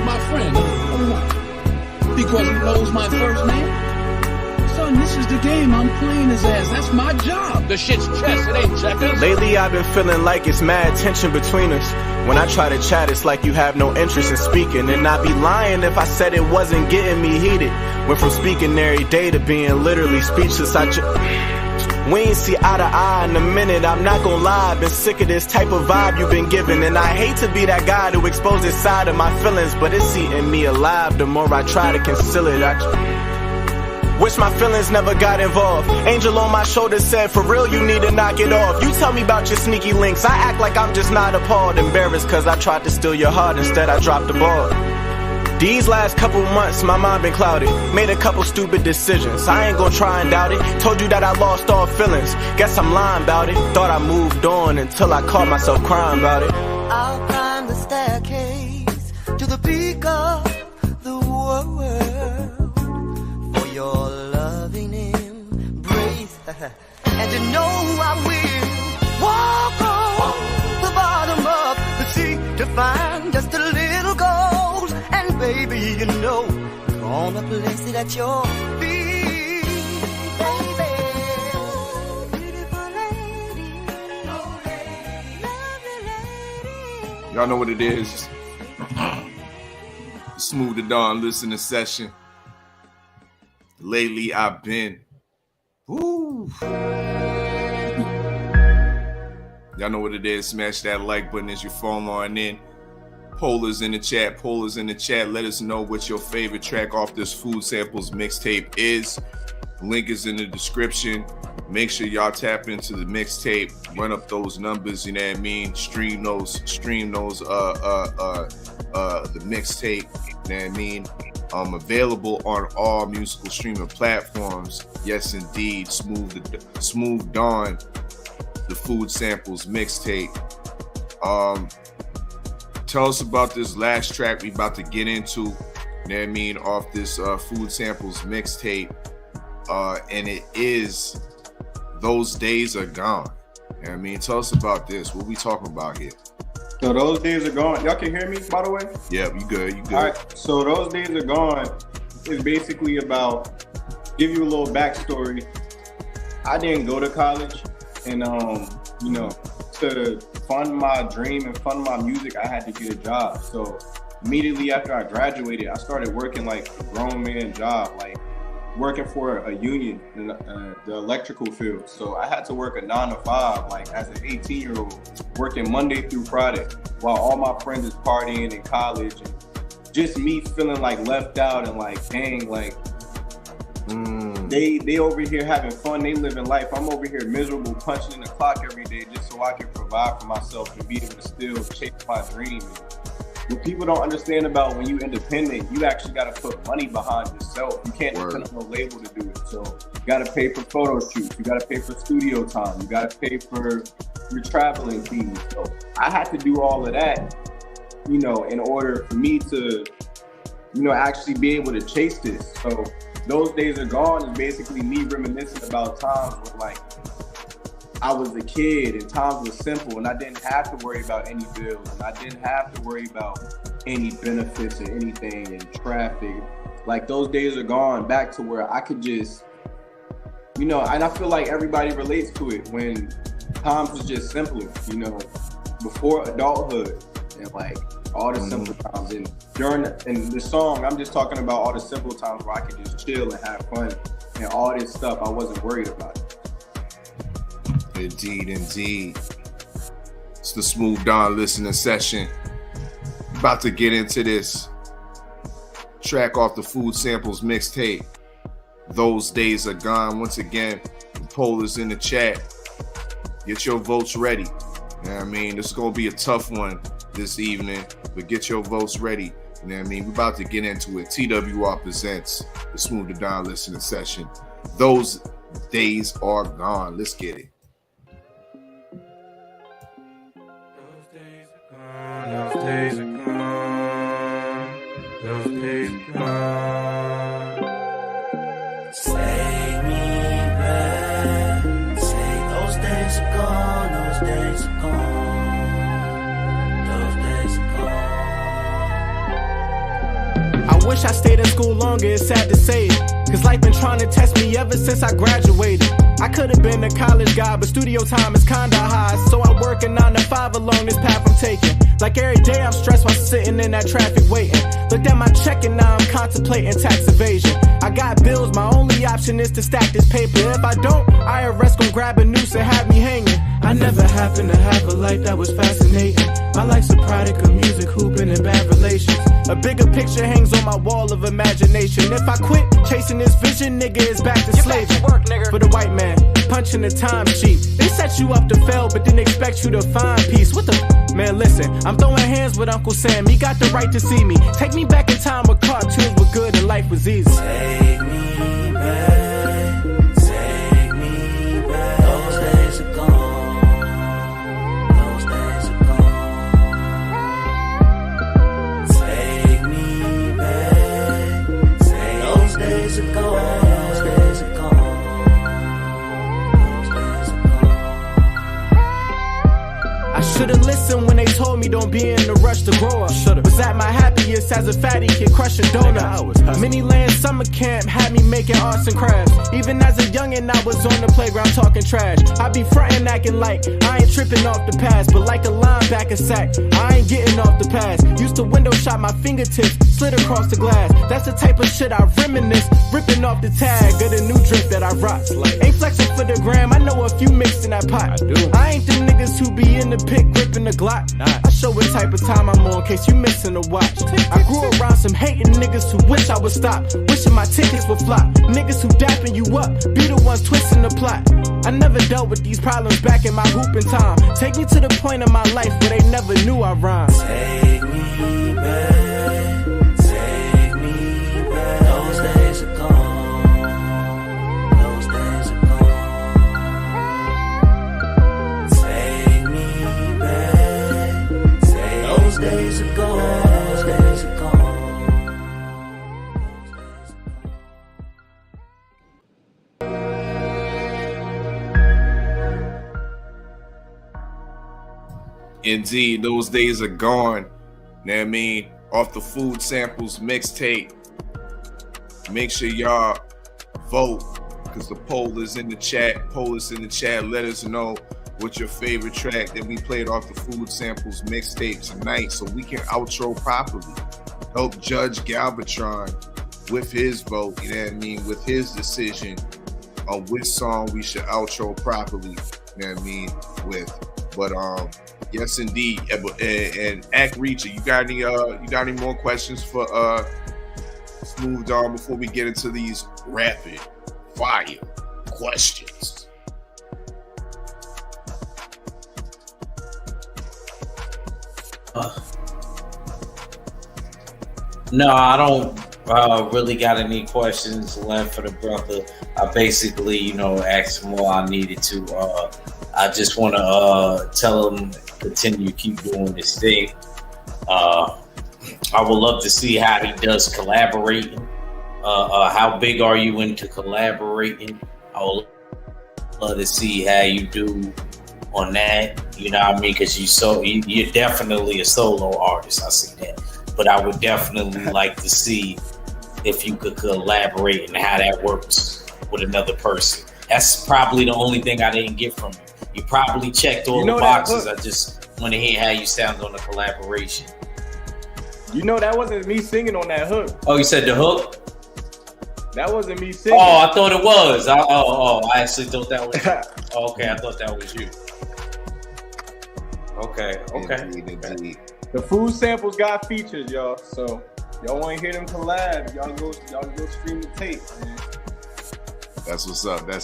Speaker 8: My friend, because he knows my first name. Son, this is the game. I'm playing his ass. That's my job. The shit's chess. It ain't checkers.
Speaker 7: Lately I've been feeling like it's mad tension between us. When I try to chat, it's like you have no interest in speaking. And I'd be lying if I said it wasn't getting me heated. Went from speaking every day to being literally speechless. We ain't see eye to eye in a minute, I'm not gonna lie. Been sick of this type of vibe you've been giving. And I hate to be that guy to expose this side of my feelings, but it's eating me alive the more I try to conceal it. Wish my feelings never got involved. Angel on my shoulder said, for real, you need to knock it off. You tell me about your sneaky links. I act like I'm just not appalled. Embarrassed cause I tried to steal your heart. Instead I dropped the ball. These last couple months, my mind been clouded. Made a couple stupid decisions. I ain't gonna try and doubt it. Told you that I lost all feelings. Guess I'm lying about it. Thought I moved on until I caught myself crying about it.
Speaker 6: I'll climb the staircase to the peak of the world for your loving embrace. And you know I will walk on the bottom of the sea to find just a little gold. And baby, you know, gonna place it at your feet, baby. Beautiful lady, oh lady, lovely lady.
Speaker 1: Y'all know what it is. Smoove Donn listening session. Lately I've been. Woo. Y'all know what it is. Smash that like button as you phone on in. Pollers in the chat. Let us know what your favorite track off this Food Samples mixtape is. Link is in the description. Make sure y'all tap into the mixtape. Run up those numbers, you know what I mean? Stream those the mixtape, you know what I mean? Available on all musical streaming platforms. Yes, indeed. Smoove Donn, the Food Samples mixtape. Tell us about this last track we about to get into, you know what I mean, off this Food Samples mixtape. And it is Those Days Are Gone. You know what I mean? Tell us about this. What we talking about here?
Speaker 5: So Those Days Are Gone. Y'all can hear me, by the way?
Speaker 1: Yeah, you good.
Speaker 5: All right. So Those Days Are Gone is basically about, give you a little backstory. I didn't go to college, and you know, to fund my dream and fund my music, I had to get a job. So immediately after I graduated, I started working like a grown man job, like working for a union in the electrical field. So I had to work a 9 to 5, like as an 18-year-old, working Monday through Friday, while all my friends is partying in college, and just me feeling like left out and like, dang, like they over here having fun, they living life. I'm over here miserable, punching in the clock every day just so I can provide for myself and be able to still chase my dream. What people don't understand about when you independent, you actually got to put money behind yourself. You can't depend on a label to do it. So you got to pay for photo shoots. You got to pay for studio time. You got to pay for your traveling fees. So I had to do all of that, you know, in order for me to, you know, actually be able to chase this. So Those Days Are Gone is basically me reminiscing about times when, like, I was a kid and times was simple and I didn't have to worry about any bills and I didn't have to worry about any benefits or anything and traffic. Like, those days are gone, back to where I could just, you know, and I feel like everybody relates to it when times was just simpler, you know, before adulthood. And like, All the simple times. And in the song, I'm just talking about all the simple times where I could just chill and have fun. And all this stuff, I wasn't worried about it.
Speaker 1: Indeed. It's the Smoove Donn listening session. About to get into this track off the Food Samples mixtape. Those days are gone. Once again, the poll is in the chat. Get your votes ready. You know what I mean? This is going to be a tough one this evening, but get your votes ready. You know what I mean? We're about to get into it. TWR presents the Smoove Donn listening session. Those days are gone. Let's get it.
Speaker 9: Those days are gone. Those days are gone. Take me back. Say those days are gone. Those days are gone. Those days are gone.
Speaker 7: I wish I stayed in school longer, it's sad to say it. Cause life been trying to test me ever since I graduated. I could have been a college guy, but studio time is kinda high. So I work a 9 to 5 along this path I'm taking. Like every day I'm stressed while sitting in that traffic waiting. Looked at my check and now I'm contemplating tax evasion. I got bills, my only option is to stack this paper. If I don't, IRS gon' grab a noose and have me hanging. I never happened to have a life that was fascinating. My life's a product of music, hooping, and bad relations. A bigger picture hangs on my wall of imagination. If I quit chasing this vision, nigga, it's back to slavery. For the white man, punching the time sheet. They set you up to fail, but then expect you to find peace. What the man, listen, I'm throwing hands with Uncle Sam. He got the right to see me. Take me back in time where cartoons were good and life was easy.
Speaker 9: Take me back. Take me back. Those days are gone. Those days are gone. Take me back. Those days are gone. Those days are gone.
Speaker 7: I should've listened when they told me don't be in a rush to grow up. Was at my happiest as a fatty kid crushing donuts. Mini land summer camp had me making arts and crafts. Even as a youngin', I was on the playground talking trash. I be frontin' acting like I ain't tripping off the past, but like a linebacker sack, I ain't getting off the pass. Used to window shot my fingertips, slid across the glass. That's the type of shit I reminisce, ripping off the tag of the new drip that I rock. Ain't flexing for the gram, I know a few mixed in that pot. I ain't the niggas who be in the pit gripping the Glock. I show what type of time I'm on, in case you missing a watch. I grew around some hating niggas who wish I would stop, wishing my tickets would flop. Niggas who dapping you up, be the ones twisting the plot. I never dealt with these problems back in my hooping time. Take me to the point of my life where they never knew I rhymed.
Speaker 9: Take me back. Take me back. Those days are gone. Those days are gone. Take me back. Those days are gone. Those days are gone.
Speaker 1: Indeed, those days are gone. You know what I mean? Off the Food Samples mixtape. Make sure y'all vote, because the poll is in the chat. Let us know what's your favorite track that we played off the Food Samples mixtape tonight, so we can outro properly. Help Judge Galvatron with his vote, you know what I mean, with his decision on which song we should outro properly, you know what I mean, with. But yes, indeed. And Act Reacher, you got any more questions for Smoove Donn before we get into these rapid fire questions?
Speaker 2: No, I don't really got any questions left for the brother. I basically, asked him all I needed to. I just want to tell him continue, keep doing this thing. I would love to see how he does collaborating. How big are you into collaborating? I would love to see how you do on that. You know what I mean? Because you're definitely a solo artist. I see that. But I would definitely like to see if you could collaborate and how that works with another person. That's probably the only thing I didn't get from you. You probably checked all the boxes. I just want to hear how you sound on the collaboration.
Speaker 5: You know that wasn't me singing on that hook.
Speaker 2: Oh, you said the hook?
Speaker 5: That wasn't me singing.
Speaker 2: Oh, I thought it was. I actually thought that was you. Oh, okay, I thought that was you. Okay.
Speaker 1: Indeed.
Speaker 5: The food samples got features, y'all. So y'all want to hear them collab? Y'all go stream the tape, man.
Speaker 1: That's what's up. You know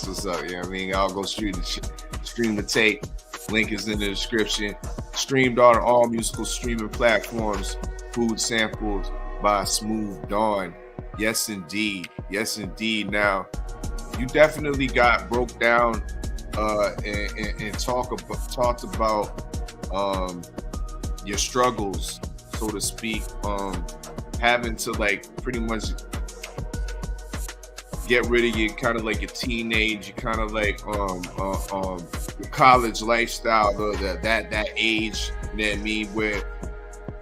Speaker 1: what I mean? Y'all go stream the tape. Link is in the description. Streamed on all musical streaming platforms. Food samples by Smoove Donn. Yes, indeed. Now, you definitely got broke down and talked about your struggles, so to speak, having to like pretty much get rid of your kind of like your teenage, your kind of like your college lifestyle, that age, you know what I mean, where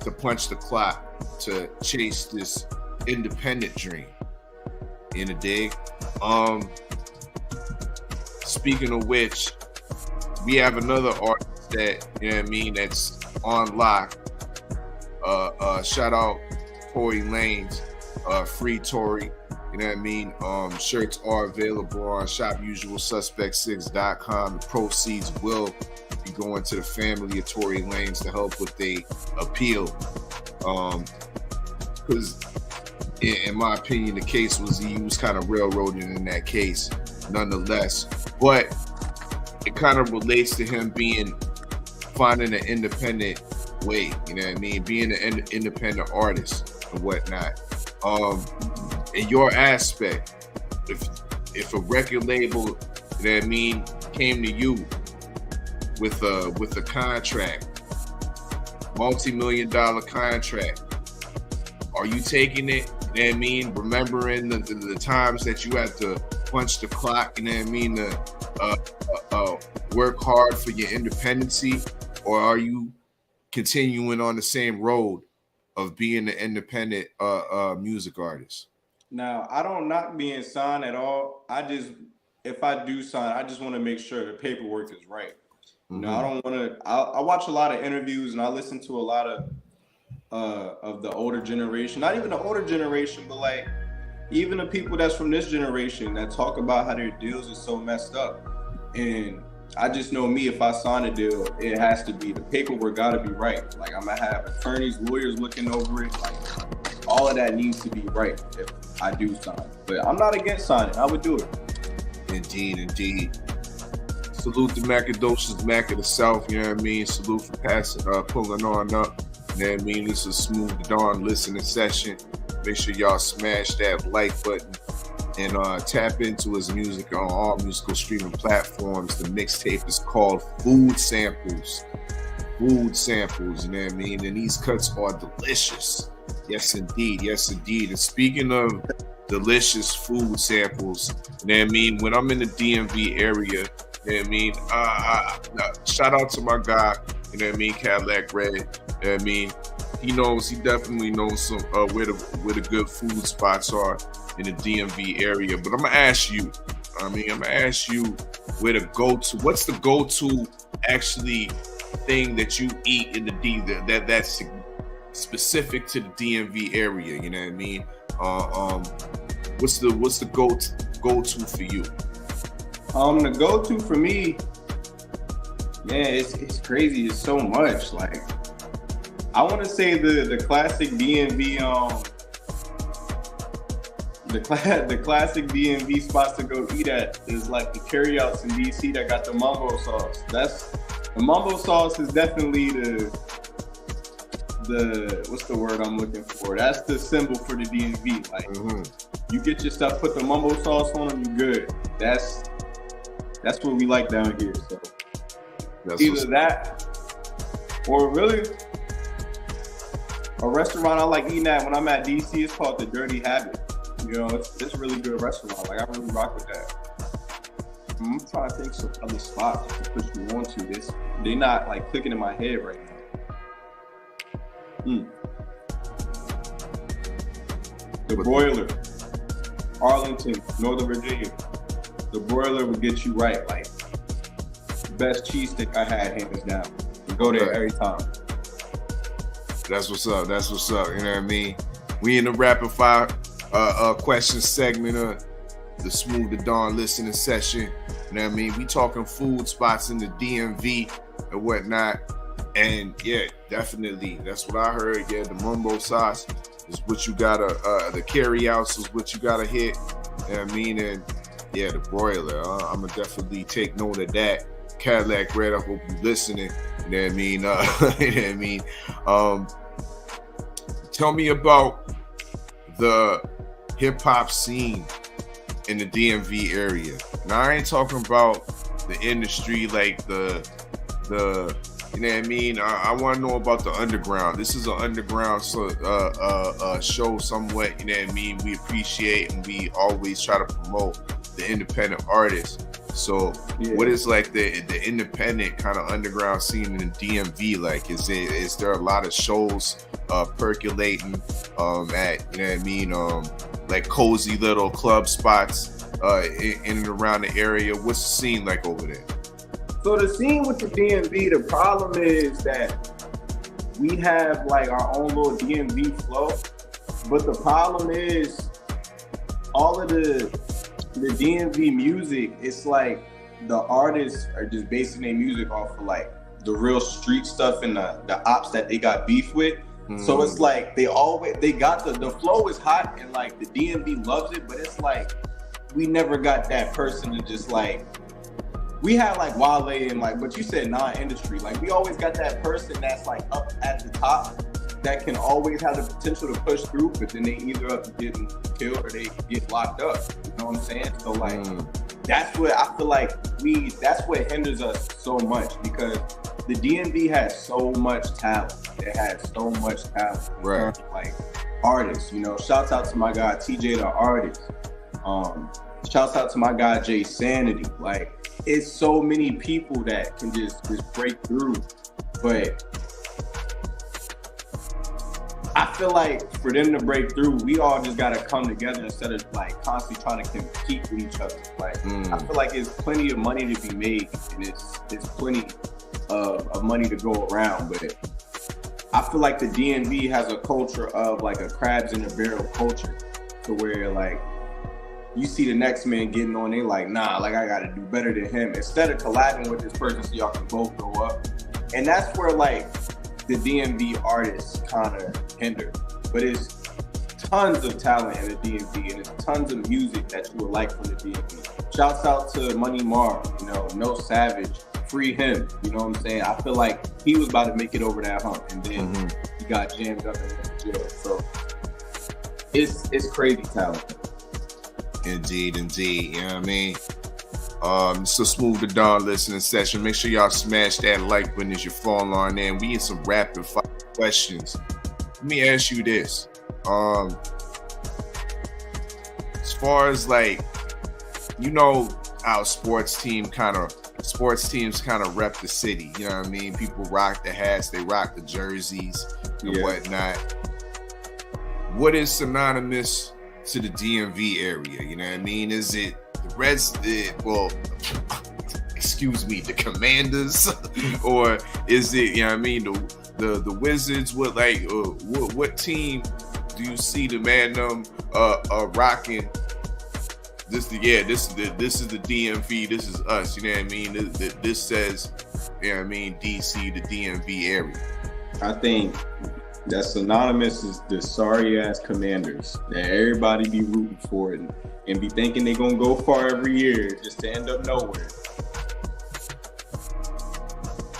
Speaker 1: to punch the clock, to chase this independent dream. In a dig. Speaking of which, we have another artist that, you know what I mean, that's on lock. Shout out Tory Lanez, free Tory. You know what I mean? Shirts are available on shopusualsuspect6.com. The proceeds will be going to the family of Tory Lanez to help with their appeal. Because in my opinion, the case was he was kind of railroaded in that case, nonetheless. But it kind of relates to him finding an independent way, you know what I mean? Being an independent artist and whatnot. In your aspect, if a record label, you know what I mean, came to you with a contract, multi-million-dollar contract, are you taking it? You know what I mean? Remembering the times that you had to punch the clock, you know what I mean? To work hard for your independency, or are you continuing on the same road of being an independent music artist?
Speaker 5: Now, I don't knock being signed at all. If I do sign, I just want to make sure the paperwork is right. You know, I don't want to. I watch a lot of interviews and I listen to a lot of the older generation, not even the older generation, but like even the people that's from this generation that talk about how their deals are so messed up. And I just know me, if I sign a deal, it has to be, the paperwork got to be right. Like I'm gonna have attorneys, lawyers looking over it. Like all of that needs to be right if I do sign. But I'm not against signing. I would do it.
Speaker 1: Indeed. Salute to Macadocious Mac of the South. You know what I mean? Salute for pulling on up. You know what I mean? This is Smoove Donn listening session. Make sure y'all smash that like button and tap into his music on all musical streaming platforms. The mixtape is called Food Samples. You know what I mean? And these cuts are delicious. Yes, indeed. And speaking of delicious food samples, you know what I mean? When I'm in the DMV area, you know what I mean? Shout out to my guy, you know what I mean? Cadillac Red, you know what I mean? He definitely knows some where the good food spots are in the DMV area. But I'm gonna ask you, where to go to. What's the go-to actually thing that you eat in the DMV that's specific to the DMV area? You know what I mean? What's the go-to for you?
Speaker 5: The go-to for me, man, it's crazy. It's so much. Like I want to say the classic DMV, the classic DMV spots to go eat at is like the carryouts in DC that got the mumbo sauce. The mumbo sauce is definitely the what's the word I'm looking for? That's the symbol for the DMV. Like you get your stuff, put the mumbo sauce on them, you good. That's what we like down here. So either that or really a restaurant I like eating at when I'm at DC is called the Dirty Habit. You know, it's a really good restaurant. Like I really rock with that. I'm trying to think some other spots to push me on to this. They're not like clicking in my head right now. The Broiler, Arlington, Northern Virginia. The Broiler would get you right. Like the best cheese stick I had, hands down. You go there every time.
Speaker 1: That's what's up. That's what's up. You know what I mean? We in the rapid fire question segment of the Smoove Donn listening session. You know what I mean? We talking food spots in the DMV and whatnot. And yeah, definitely. That's what I heard. Yeah, the mumbo sauce is what you gotta, the carry outs is what you gotta hit. You know what I mean? And yeah, the broiler. I'm gonna definitely take note of that. Cadillac Red, I hope you listening. You know what I mean? You know what I mean? Tell me about the hip hop scene in the DMV area. Now I ain't talking about the industry like the you know what I mean? I want to know about the underground. This is an underground show somewhat, you know what I mean? We appreciate and we always try to promote the independent artists. So what is like the independent kind of underground scene in the DMV like? Is there a lot of shows percolating at, you know what I mean, like cozy little club spots in and around the area? What's the scene like over there?
Speaker 5: So the scene with the DMV, the problem is that we have like our own little DMV flow, but the problem is all of the DMV music, it's like the artists are just basing their music off of like the real street stuff and the ops that they got beef with. So it's like they got the flow is hot and like the DMV loves it, but it's like we never got that person to just like, we had like Wale and like, but you said non-industry. Like we always got that person that's like up at the top that can always have the potential to push through, but then they either up to getting killed or they get locked up. You know what I'm saying? So like, that's what I feel like that's what hinders us so much, because the DMV has so much talent. It has so much talent. Right. Like artists, you know, shouts out to my guy, TJ the artist. Shouts out to my guy, Jay Sanity. Like, it's so many people that can just break through. But I feel like for them to break through, we all just gotta come together instead of like constantly trying to compete with each other. Like, I feel like there's plenty of money to be made, and it's plenty of money to go around. But I feel like the DMV has a culture of like a crabs in a barrel culture, to where like you see the next man getting on, they like, nah, like I gotta do better than him, instead of collabing with this person so y'all can both go up. And that's where like the DMV artists kind of hinder. But it's tons of talent in the DMV, and it's tons of music that you would like from the DMV. Shouts out to Money Mar, you know, No Savage, free him, you know what I'm saying? I feel like he was about to make it over that hump, and then he got jammed up and went to jail. So it's crazy talent.
Speaker 1: Indeed. You know what I mean? So Smoove Donn listening session. Make sure y'all smash that like button as you fall on in. We in some rapid fire questions. Let me ask you this. As far as like, you know how sports teams kind of rep the city. You know what I mean? People rock the hats, they rock the jerseys and whatnot. What is synonymous to the DMV area? You know what I mean? Is it the Reds? Excuse me, the Commanders, or is it, you know what I mean, the Wizards? What team do you see the man rocking? This is the DMV. This is us. You know what I mean? This says, you know what I mean, DC, the DMV area.
Speaker 5: I think that synonymous is the sorry ass Commanders that everybody be rooting for and be thinking they're gonna go far every year just to end up nowhere.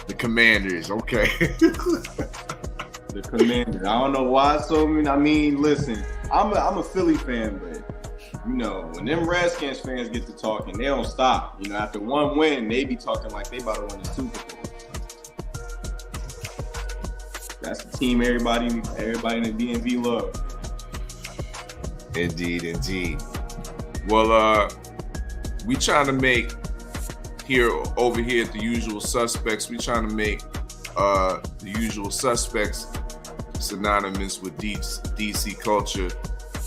Speaker 1: The Commanders, okay.
Speaker 5: The Commanders. I don't know why so many. I mean, listen, I'm a Philly fan, but you know, when them Redskins fans get to talking, they don't stop. You know, after one win, they be talking like they about to win the Super Bowl. That's the team everybody in the DMV love.
Speaker 1: Indeed. Well, we trying to make over here at the Usual Suspects, we trying to make the Usual Suspects synonymous with DC culture.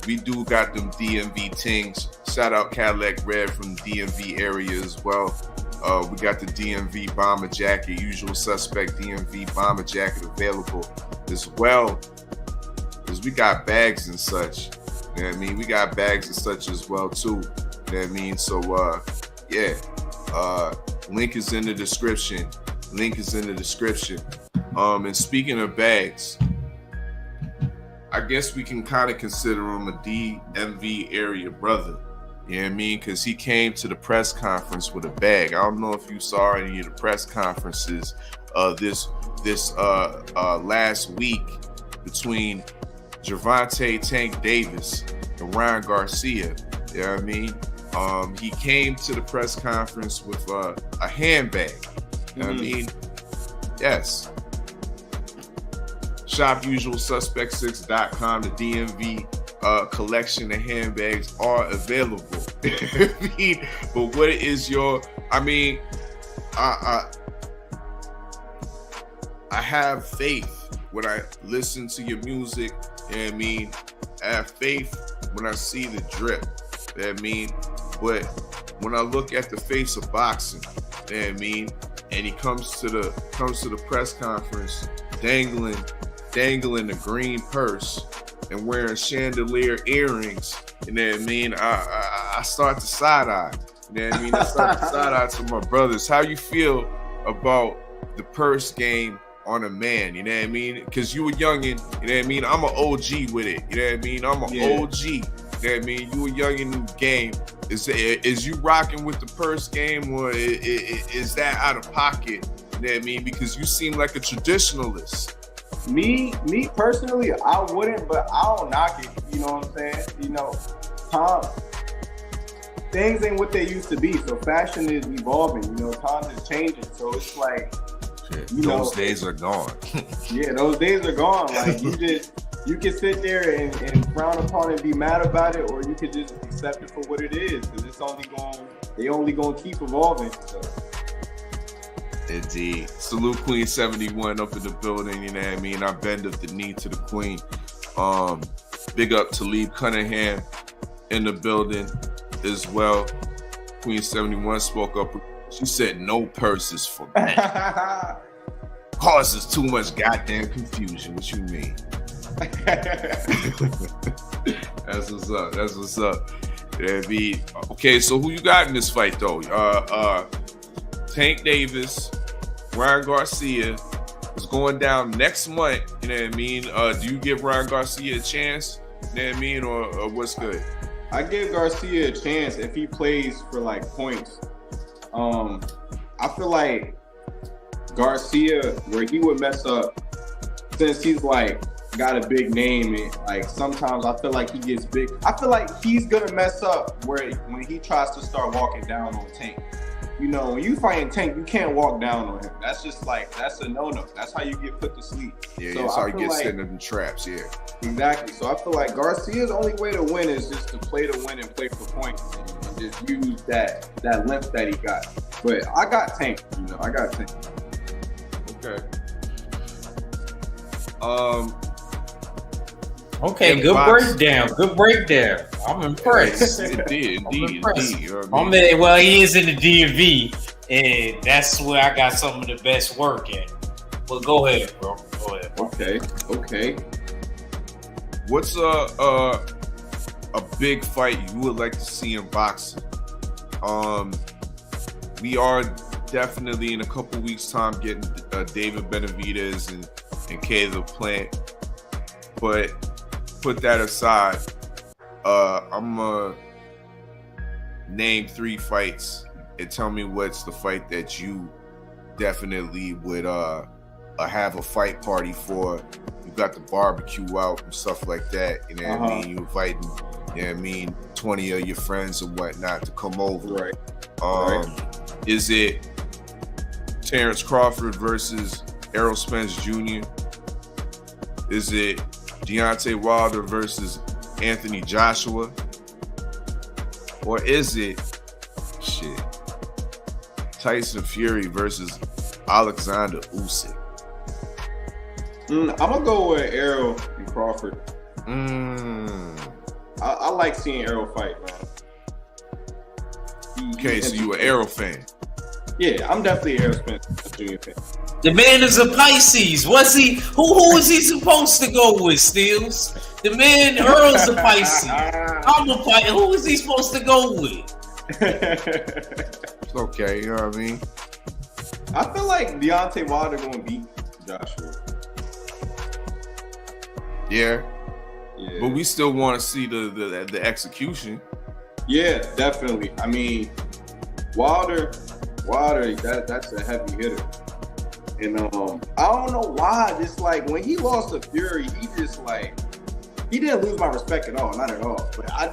Speaker 1: We do got them DMV tings. Shout out Cadillac Red from the DMV area as well. We got the DMV bomber jacket, Usual Suspect DMV bomber jacket available as well as we got bags and such. You know what I mean? We got bags and such as well too. You know what I mean? So link is in the description. And speaking of bags, I guess we can kind of consider him a DMV area brother. You know what I mean? Because he came to the press conference with a bag. I don't know if you saw any of the press conferences this last week between Gervonta Tank Davis and Ryan Garcia. You know what I mean? He came to the press conference with a handbag. You know what I mean? Yes. ShopUsualSuspect6.com. The DMV collection of handbags are available. But what is your? I mean, I have faith when I listen to your music. You know what I mean? I have faith when I see the drip. You know what I mean? But when I look at the face of boxing, you know what I mean? And he comes to the press conference dangling a green purse and wearing chandelier earrings. You know what I mean? I start to side eye. You know what I mean? I start to side eye to my brothers. How you feel about the purse game on a man? You know what I mean? Because you a youngin'. You know what I mean? I'm an OG with it. You know what I mean? I'm an OG. You know what I mean? You a youngin' in the game. Is you rocking with the purse game, or is that out of pocket? You know what I mean? Because you seem like a traditionalist.
Speaker 5: Me personally, I wouldn't, but I don't knock it. You know what I'm saying? You know, things ain't what they used to be. So fashion is evolving. You know, time is changing. So it's like,
Speaker 1: those days are gone.
Speaker 5: Yeah, those days are gone. Like you can sit there and frown upon it and be mad about it, or you could just accept it for what it is, because it's they only gonna keep evolving. So.
Speaker 1: Indeed. Salute Queen 71 up in the building, you know what I mean? I bend up the knee to the queen. Big up to Talib Cunningham in the building as well. Queen 71 spoke up. She said no purses for men. Causes too much goddamn confusion. What you mean? That's what's up. Okay, so who you got in this fight though? Tank Davis, Ryan Garcia is going down next month. You know what I mean? Do you give Ryan Garcia a chance? You know what I mean? Or what's good?
Speaker 5: I give Garcia a chance if he plays for like points. I feel like Garcia, where he would mess up, since he's like got a big name, and like sometimes I feel like he gets big. I feel like he's gonna mess up when he tries to start walking down on Tank. You know, when you fighting Tank, you can't walk down on him. That's just like, that's a no-no. That's how you get put to sleep.
Speaker 1: Yeah, so that's how you get set in the traps, yeah.
Speaker 5: Exactly. So I feel like Garcia's only way to win is just to play to win and play for points, and just use that length that he got. But I got Tank, you know, I got Tank.
Speaker 1: Okay.
Speaker 2: Okay, good breakdown. I'm impressed.
Speaker 1: Indeed. You know
Speaker 2: I mean? Well, he is in the DMV, and that's where I got some of the best work at. But go ahead, bro. Go ahead.
Speaker 5: Okay.
Speaker 1: What's a big fight you would like to see in boxing? We are definitely in a couple weeks' time getting David Benavidez and Caleb Plant, but put that aside. I'm gonna name 3 fights and tell me what's the fight that you definitely would have a fight party for. You got the barbecue out and stuff like that. You know what I mean? You inviting, you know what I mean, 20 of your friends and whatnot to come over.
Speaker 5: Right.
Speaker 1: Is it Terrence Crawford versus Errol Spence Jr.? Is it Deontay Wilder versus Anthony Joshua? Or is it Tyson Fury versus Alexander Usyk?
Speaker 5: I'm gonna go with Errol and Crawford. I like seeing Errol fight, man.
Speaker 1: Okay, so you an Errol fan?
Speaker 5: Yeah, I'm definitely an Errol Spence Jr. fan.
Speaker 2: The man is a Pisces. Was he? Who was he supposed to go with, Steels? The man Earl's a Pisces. I'm a Pisces. Who was he supposed to go with?
Speaker 1: It's okay, you know what I mean?
Speaker 5: I feel like Deontay Wilder gonna beat Joshua.
Speaker 1: Yeah. But we still want to see the execution.
Speaker 5: Yeah, definitely. I mean, Wilder, that's a heavy hitter. And I don't know why, just like when he lost to Fury, he didn't lose my respect at all, not at all. But I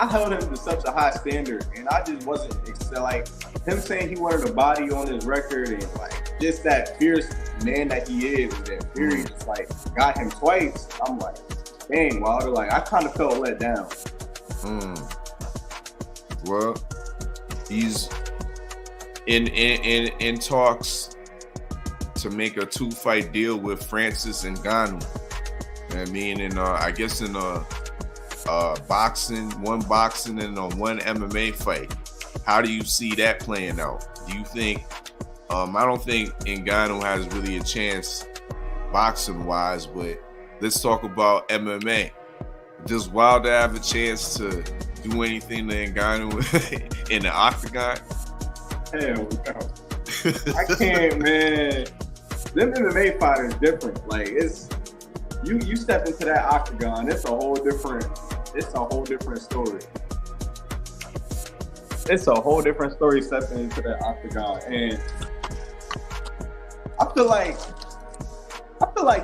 Speaker 5: held him to such a high standard, and I just wasn't like him saying he wanted a body on his record, and like just that fierce man that he is, and that Fury just like got him twice. I'm like, dang, Wilder, like I kind of felt let down.
Speaker 1: Well, he's in talks to make a 2-fight deal with Francis Ngannou. I mean, and I guess in one boxing and one MMA fight. How do you see that playing out? Do you think? I don't think Ngannou has really a chance boxing wise, but let's talk about MMA. Does Wilder have a chance to do anything to Ngannou in the octagon?
Speaker 5: Hell no. I can't, man. Them MMA fighters different. Like it's you step into that octagon, it's a whole different story. It's a whole different story stepping into that octagon. And I feel like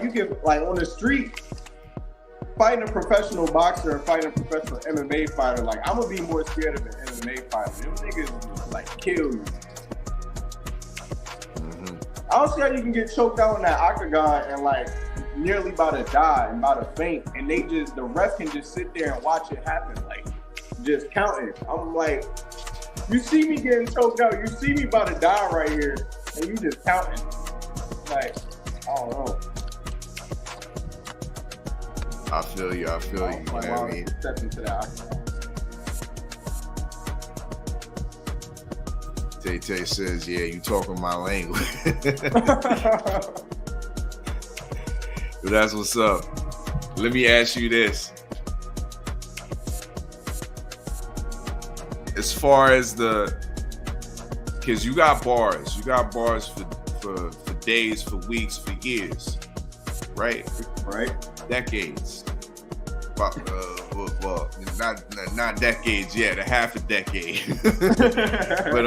Speaker 5: you can, like, on the street, fighting a professional boxer and fighting a professional MMA fighter, like, I'm gonna be more scared of an MMA fighter. Them niggas like kill you. I don't see how you can get choked out in that octagon and like nearly about to die and about to faint, and the ref can just sit there and watch it happen, like just counting. I'm like, you see me getting choked out, you see me about to die right here, and you just counting. Like, I don't know.
Speaker 1: I feel you. You know what I mean?
Speaker 5: Step into that octagon.
Speaker 1: Tay says, yeah, you talking my language. But that's what's up. Let me ask you this. As far as because you got bars for days, for weeks, for years, right?
Speaker 5: Right.
Speaker 1: Decades. Well, not decades yet, a half a decade. But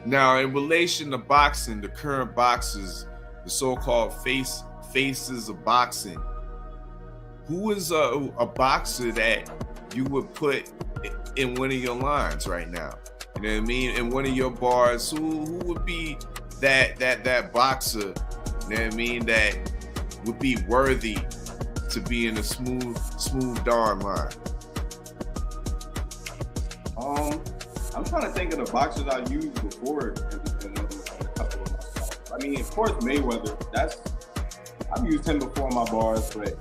Speaker 1: now in relation to boxing, the current boxers, the so-called faces of boxing, who is a boxer that you would put in one of your lines right now? You know what I mean? In one of your bars, who would be that boxer, you know what I mean, that would be worthy to be in a Smoove Donn line?
Speaker 5: I'm trying to think of the boxers I've used before in a couple of my songs. I mean, of course, Mayweather. I've used him before in my bars, but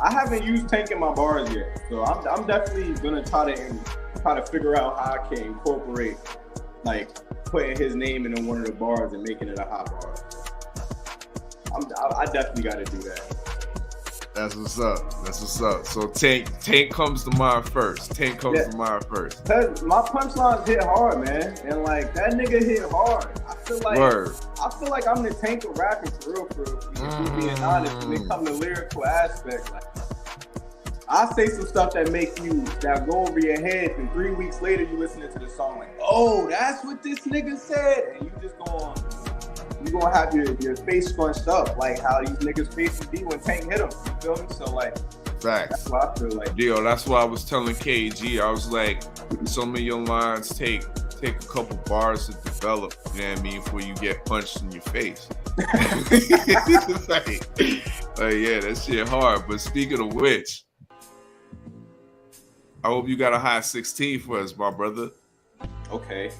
Speaker 5: I haven't used Tank in my bars yet. So I'm definitely gonna try to figure out how I can incorporate, like, putting his name in one of the bars and making it a hot bar. I definitely got to do that.
Speaker 1: That's what's up. So Tank comes to mind first. To mind first.
Speaker 5: Cause my punchlines hit hard, man, and like that nigga hit hard. I feel like I'm the Tank of rapping for real. If being honest, when it comes to lyrical aspect, like I say some stuff that go over your head, and 3 weeks later you listening to the song like, oh, that's what this nigga said, and you just you gonna have your face scrunched up like how these niggas' faces be when Tank hit them. You feel me? So like,
Speaker 1: facts.
Speaker 5: That's what I feel like.
Speaker 1: Yo, that's why I was telling KG. I was like, some of your lines take a couple bars to develop. You know what I mean? Before you get punched in your face. like, yeah, that shit hard. But speaking of which, I hope you got a high 16 for us, my brother.
Speaker 5: Okay.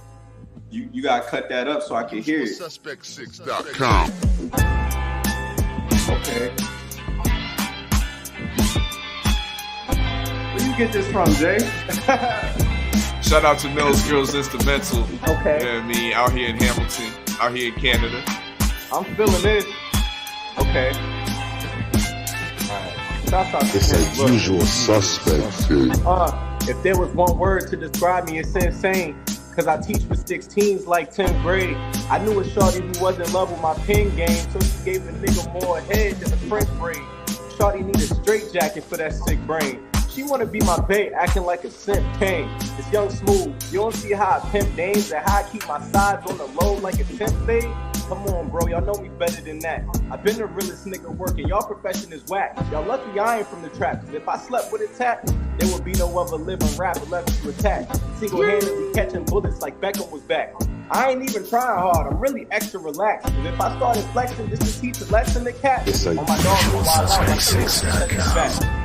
Speaker 5: You gotta cut that up so I can hear it.
Speaker 10: Suspect6.com.
Speaker 5: Okay. Where you get this from, Jay?
Speaker 1: Shout out to Mills Girls Instrumental.
Speaker 5: Okay.
Speaker 1: You know what I mean? Out here in Hamilton. out here in Canada.
Speaker 5: I'm feeling this. Okay. Alright.
Speaker 10: It's a usual suspect, kid.
Speaker 5: If there was one word to describe me, it's insane. Cause I teach with 16s like 10th grade. I knew a shorty who was in love with my pen game, so she gave a nigga more head than a French braid. Shorty need a straight jacket for that sick brain. She wanna be my bae, acting like a simp king. It's young Smoove. You don't see how I pimp dames and how I keep my sides on the low like a temp fade? Come on, bro, y'all know me better than that. I've been the realest nigga working, y'all profession is whack. Y'all lucky I ain't from the trap, cause if I slept with a tap, there would be no other living rapper left to attack. Single-handedly catching bullets like Beckham was back. I ain't even trying hard, I'm really extra relaxed. Cause if I started flexing just to teach a lesson to cats, on my dog will wild out like this.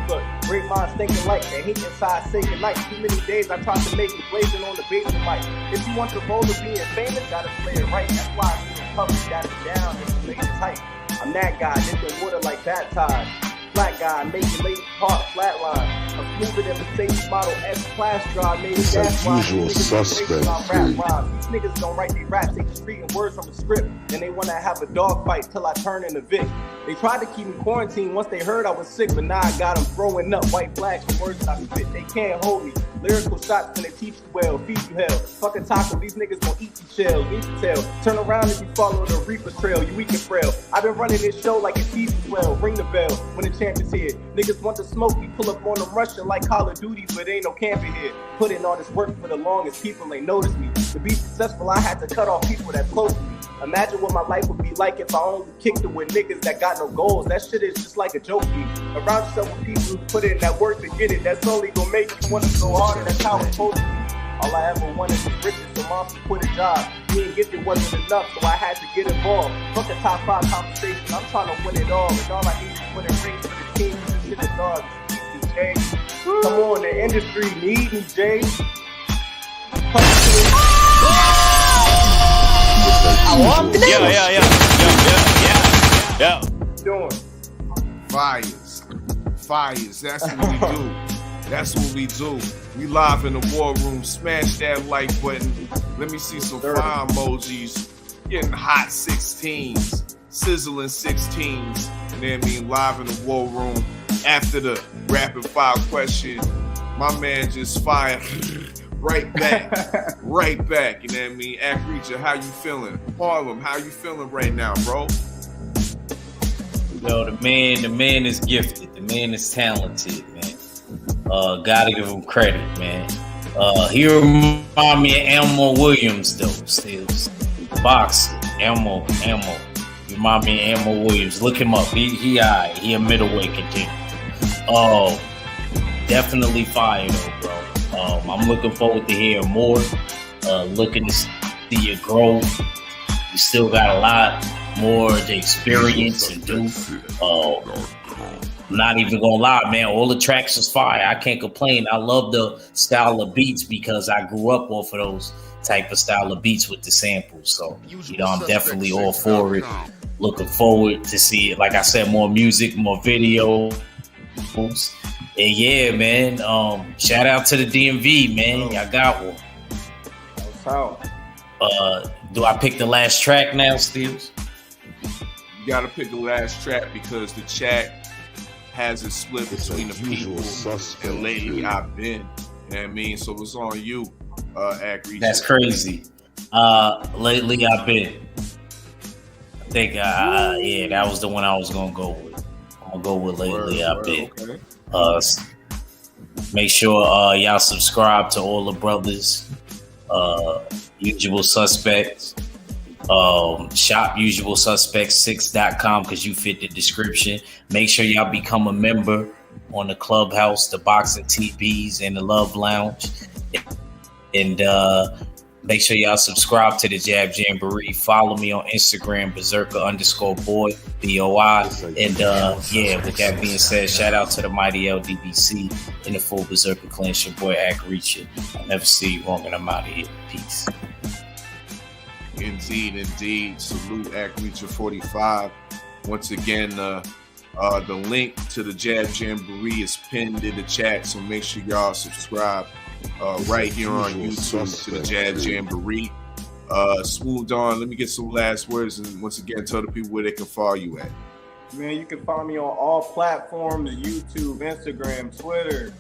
Speaker 5: Look, great minds thinking like they hate inside say goodnight. Too many days I tried to make it blazing on the basement mic. If you want the role of being famous, gotta play it right. That's why I see the public got it down and the ladies tight. I'm that guy, dipping water like baptized. Black guy, making ladies heart flatline. I'm smoother than Mercedes Model S class drive, made
Speaker 10: It's
Speaker 5: gas
Speaker 10: a
Speaker 5: line.
Speaker 10: usual
Speaker 5: Niggas
Speaker 10: suspect,
Speaker 5: crazy about rap
Speaker 10: kid.
Speaker 5: rhymes. These niggas don't write their raps, they just reading words from the script. Then they wanna have a dog fight till I turn into Vic. They tried to keep me quarantined once they heard I was sick, but now I got them throwing up white flags for words that I spit. They can't hold me. Lyrical shots when they teach you well, feed you hell. Fuck a taco, these niggas gon' eat you shells, need to tell. Turn around if you follow the Reaper trail, you weak and frail. I've been running this show like it's season 12. Ring the bell when the champ is here. Niggas want to smoke, we pull up on them Russian like Call of Duty, but ain't no camping here. Put in all this work for the longest, people ain't noticed me. To be successful, I had to cut off people that close to me. Imagine what my life would be like if I only kicked it with niggas that got no goals. That shit is just like a joke to me. Around yourself with people who put in that work to get it. That's only gonna make you want to go harder. That's how it's supposed to be. All I ever wanted was riches, so mom quit a job. Being gifted wasn't enough, so I had to get involved. Fuck a top 5 conversation, I'm trying to win it all. And all I need is winning rings for the team. This shit is dog. Jay. Come on, the industry need me, Jay.
Speaker 4: Yeah.
Speaker 5: Doing
Speaker 1: Fires. That's what we do. That's what we do. We live in the war room. Smash that like button. Let me see some fire emojis. Getting hot 16s, sizzling 16s. You know what I mean? Live in the war room. After the rapid fire question, my man just fired right back. Right back. You know what I mean? Act Reacher, how you feeling? Harlem, how you feeling right now, bro?
Speaker 2: Yo, the man is gifted. The man is talented, man. Gotta give him credit, man. He remind me of Elmo Williams, though. Still, boxer, Elmo. Remind me of Elmo Williams. Look him up. He a middleweight contender. Definitely fire, though, bro. I'm looking forward to hearing more. Looking to see your growth. You still got a lot more to experience and do. I'm not even gonna lie, man. All the tracks is fire. I can't complain. I love the style of beats because I grew up off of those type of style of beats with the samples. So, I'm definitely all for it. Looking forward to see it. Like I said, more music, more videos. And yeah, man. Shout out to the DMV, man. I got one.
Speaker 5: How?
Speaker 1: Do I pick the last track now, Steels? You gotta pick the last track because the chat has it split between the people and lately I've been. You know what I mean? So it's on you, Agri.
Speaker 2: That's crazy. Lately I've been. I think yeah, that was the one I was gonna go with. I'm gonna go with Lately I've Been. Okay. Make sure y'all subscribe to all the brothers. Usual Suspects. Shop usualsuspects6.com because you fit the description. Make sure y'all become a member on the Clubhouse, the Boxing TVs, and the Love Lounge. And make sure y'all subscribe to the Jab Jamboree. Follow me on Instagram, berserker_boy, BOI. And yeah, with that being said, shout out to the mighty LDBC and the full Berserker clan. It's your boy Act Reacher. I'll never see you wrong, and I'm out of here. Peace.
Speaker 1: Indeed. Salute Act Reacher 45. Once again, the link to the Jab Jamboree is pinned in the chat, so make sure y'all subscribe right here on YouTube to the Jab Jamboree. Smoove Donn, let me get some last words, and once again, tell the people where they can follow you at.
Speaker 5: Man, you can find me on all platforms: YouTube, Instagram, Twitter,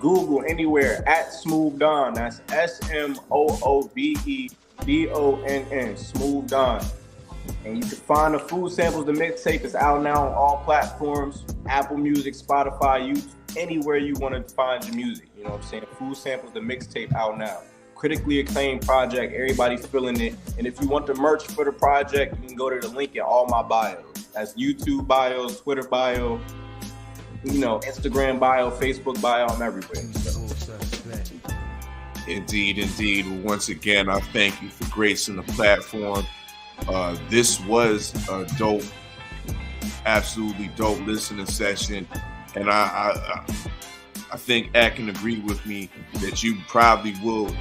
Speaker 5: Google, anywhere at Smoove Donn. That's SMOOVEDONN, Smoove Donn. And you can find the Food Samples, the mixtape is out now on all platforms: Apple Music, Spotify, YouTube, anywhere you want to find your music. You know what I'm saying? Food Samples, the mixtape out now. Critically acclaimed project. Everybody's feeling it. And if you want the merch for the project, you can go to the link in all my bios. That's YouTube bio, Twitter bio, Instagram bio, Facebook bio. I'm everywhere. So.
Speaker 1: Indeed. Well, once again, I thank you for gracing the platform. This was a dope, absolutely dope listening session. And I think Ak can agree with me that you probably will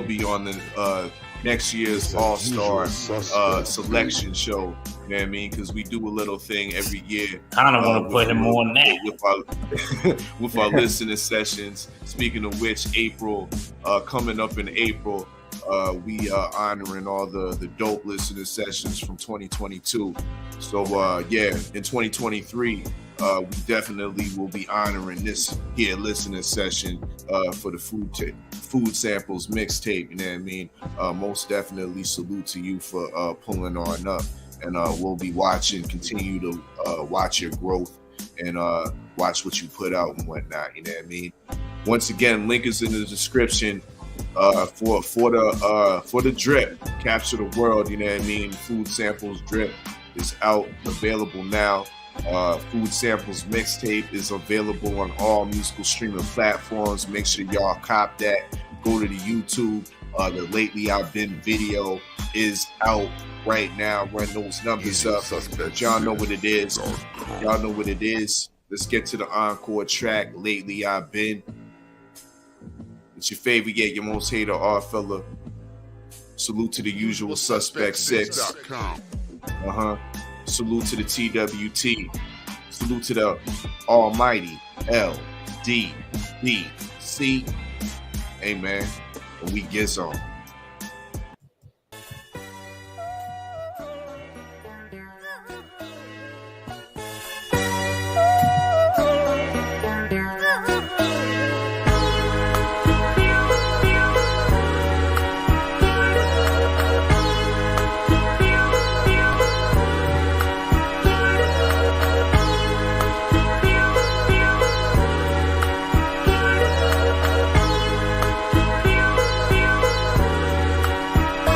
Speaker 1: be on the next year's All-Star selection show. You know what I mean? Because we do a little thing every year.
Speaker 2: I don't want to put him on that.
Speaker 1: With our listening sessions. Speaking of which, April, coming up in April, we are honoring all the dope listening sessions from 2022. So, in 2023, we definitely will be honoring this here listening session for the Food Samples mixtape. You know what I mean? Most definitely salute to you for pulling on up. And we'll be continue to watch your growth and watch what you put out and whatnot. You know what I mean? Once again, link is in the description for the drip. Capture the World. You know what I mean? Food Samples drip is out, available now. Food Samples mixtape is available on all musical streaming platforms. Make sure y'all cop that. Go to the YouTube. The Lately I've Been video is out right now. Run those numbers up. Y'all know what it is. Let's get to the encore track. Lately I've Been. It's your favorite, yet your most hated Oddfella. Salute to the usual suspect 6. Salute to the TWT. Salute to the almighty LDBC. Hey man, and we get on.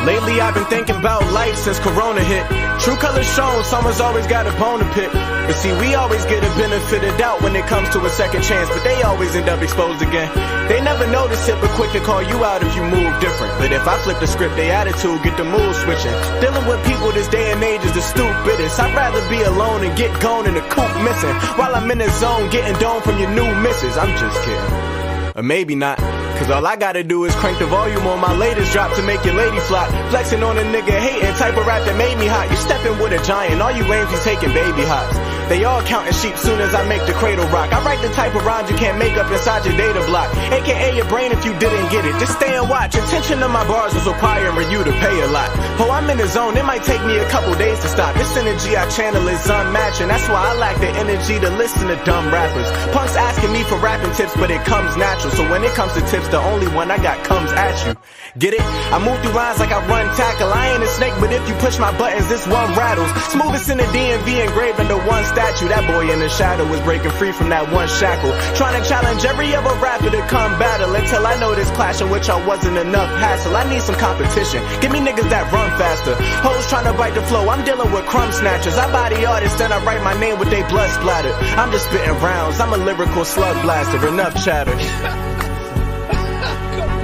Speaker 7: Lately I've been thinking about life since Corona hit. True colors shown, someone's always got a bone to pick. But see, we always get a benefit of doubt when it comes to a second chance, but they always end up exposed again. They never notice it, but quick to call you out if you move different. But if I flip the script, they attitude get the mood switching. Dealing with people this day and age is the stupidest. I'd rather be alone and get gone in the coop missing, while I'm in the zone getting domed from your new misses. I'm just kidding. Or maybe not, cause all I gotta do is crank the volume on my latest drop to make your lady flop. Flexing on a nigga hating, type of rap that made me hot. You stepping with a giant, all you lames be taking baby hops. They all counting sheep soon as I make the cradle rock. I write the type of rhymes you can't make up inside your data block, aka your brain if you didn't get it. Just stay and watch. Attention to my bars was requiring you to pay a lot. Oh, I'm in the zone, it might take me a couple days to stop. This energy I channel is unmatched, and that's why I lack the energy to listen to dumb rappers. Punks asking me for rapping tips, but it comes natural. So when it comes to tips, the only one I got comes at you. Get it? I move through lines like I run tackle. I ain't a snake, but if you push my buttons, this one rattles. Smoothest in the DMV engraved under one statue. That boy in the shadow is breaking free from that one shackle. Trying to challenge every other rapper to come battle, until I know this clashing with y'all wasn't enough hassle. I need some competition. Give me niggas that run faster. Hoes trying to bite the flow. I'm dealing with crumb snatchers. I body artists and I write my name with they blood splattered. I'm just spitting rounds. I'm a lyrical slug blaster. Enough chatter.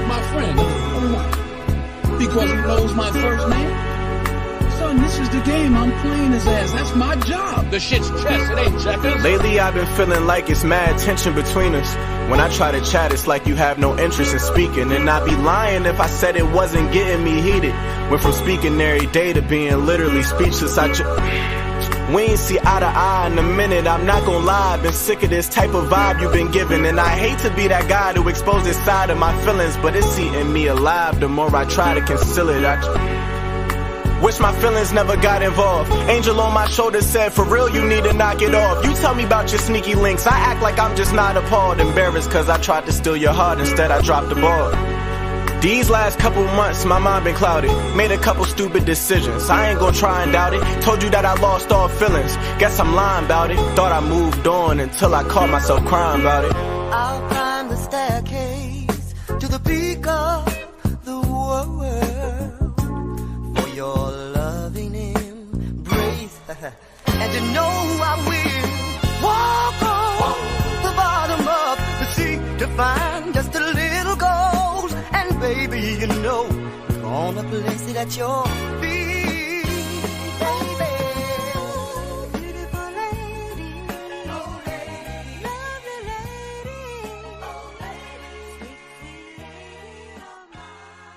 Speaker 8: My friend, because he knows my first name. Son, this is the game. I'm playing his ass. That's my job. The shit's chess. It ain't checkers.
Speaker 7: Lately I've been feeling like it's mad tension between us. When I try to chat, it's like you have no interest in speaking. And I'd be lying if I said it wasn't getting me heated. Went from speaking every day to being literally speechless. We ain't see eye to eye in a minute, I'm not gonna lie. Been sick of this type of vibe you've been giving. And I hate to be that guy to expose this side of my feelings, but it's eating me alive the more I try to conceal it. Wish my feelings never got involved. Angel on my shoulder said, for real, you need to knock it off. You tell me about your sneaky links, I act like I'm just not appalled. Embarrassed cause I tried to steal your heart, instead I dropped the ball. These last couple months, my mind been clouded. Made a couple stupid decisions, I ain't gonna try and doubt it. Told you that I lost all feelings, guess I'm lying about it. Thought I moved on until I caught myself crying about it.
Speaker 6: I'll climb the staircase to the peak of the world for your loving embrace. And you know I will walk on the bottom of the sea to find just a little gold. And baby, you know, gonna place it at your feet.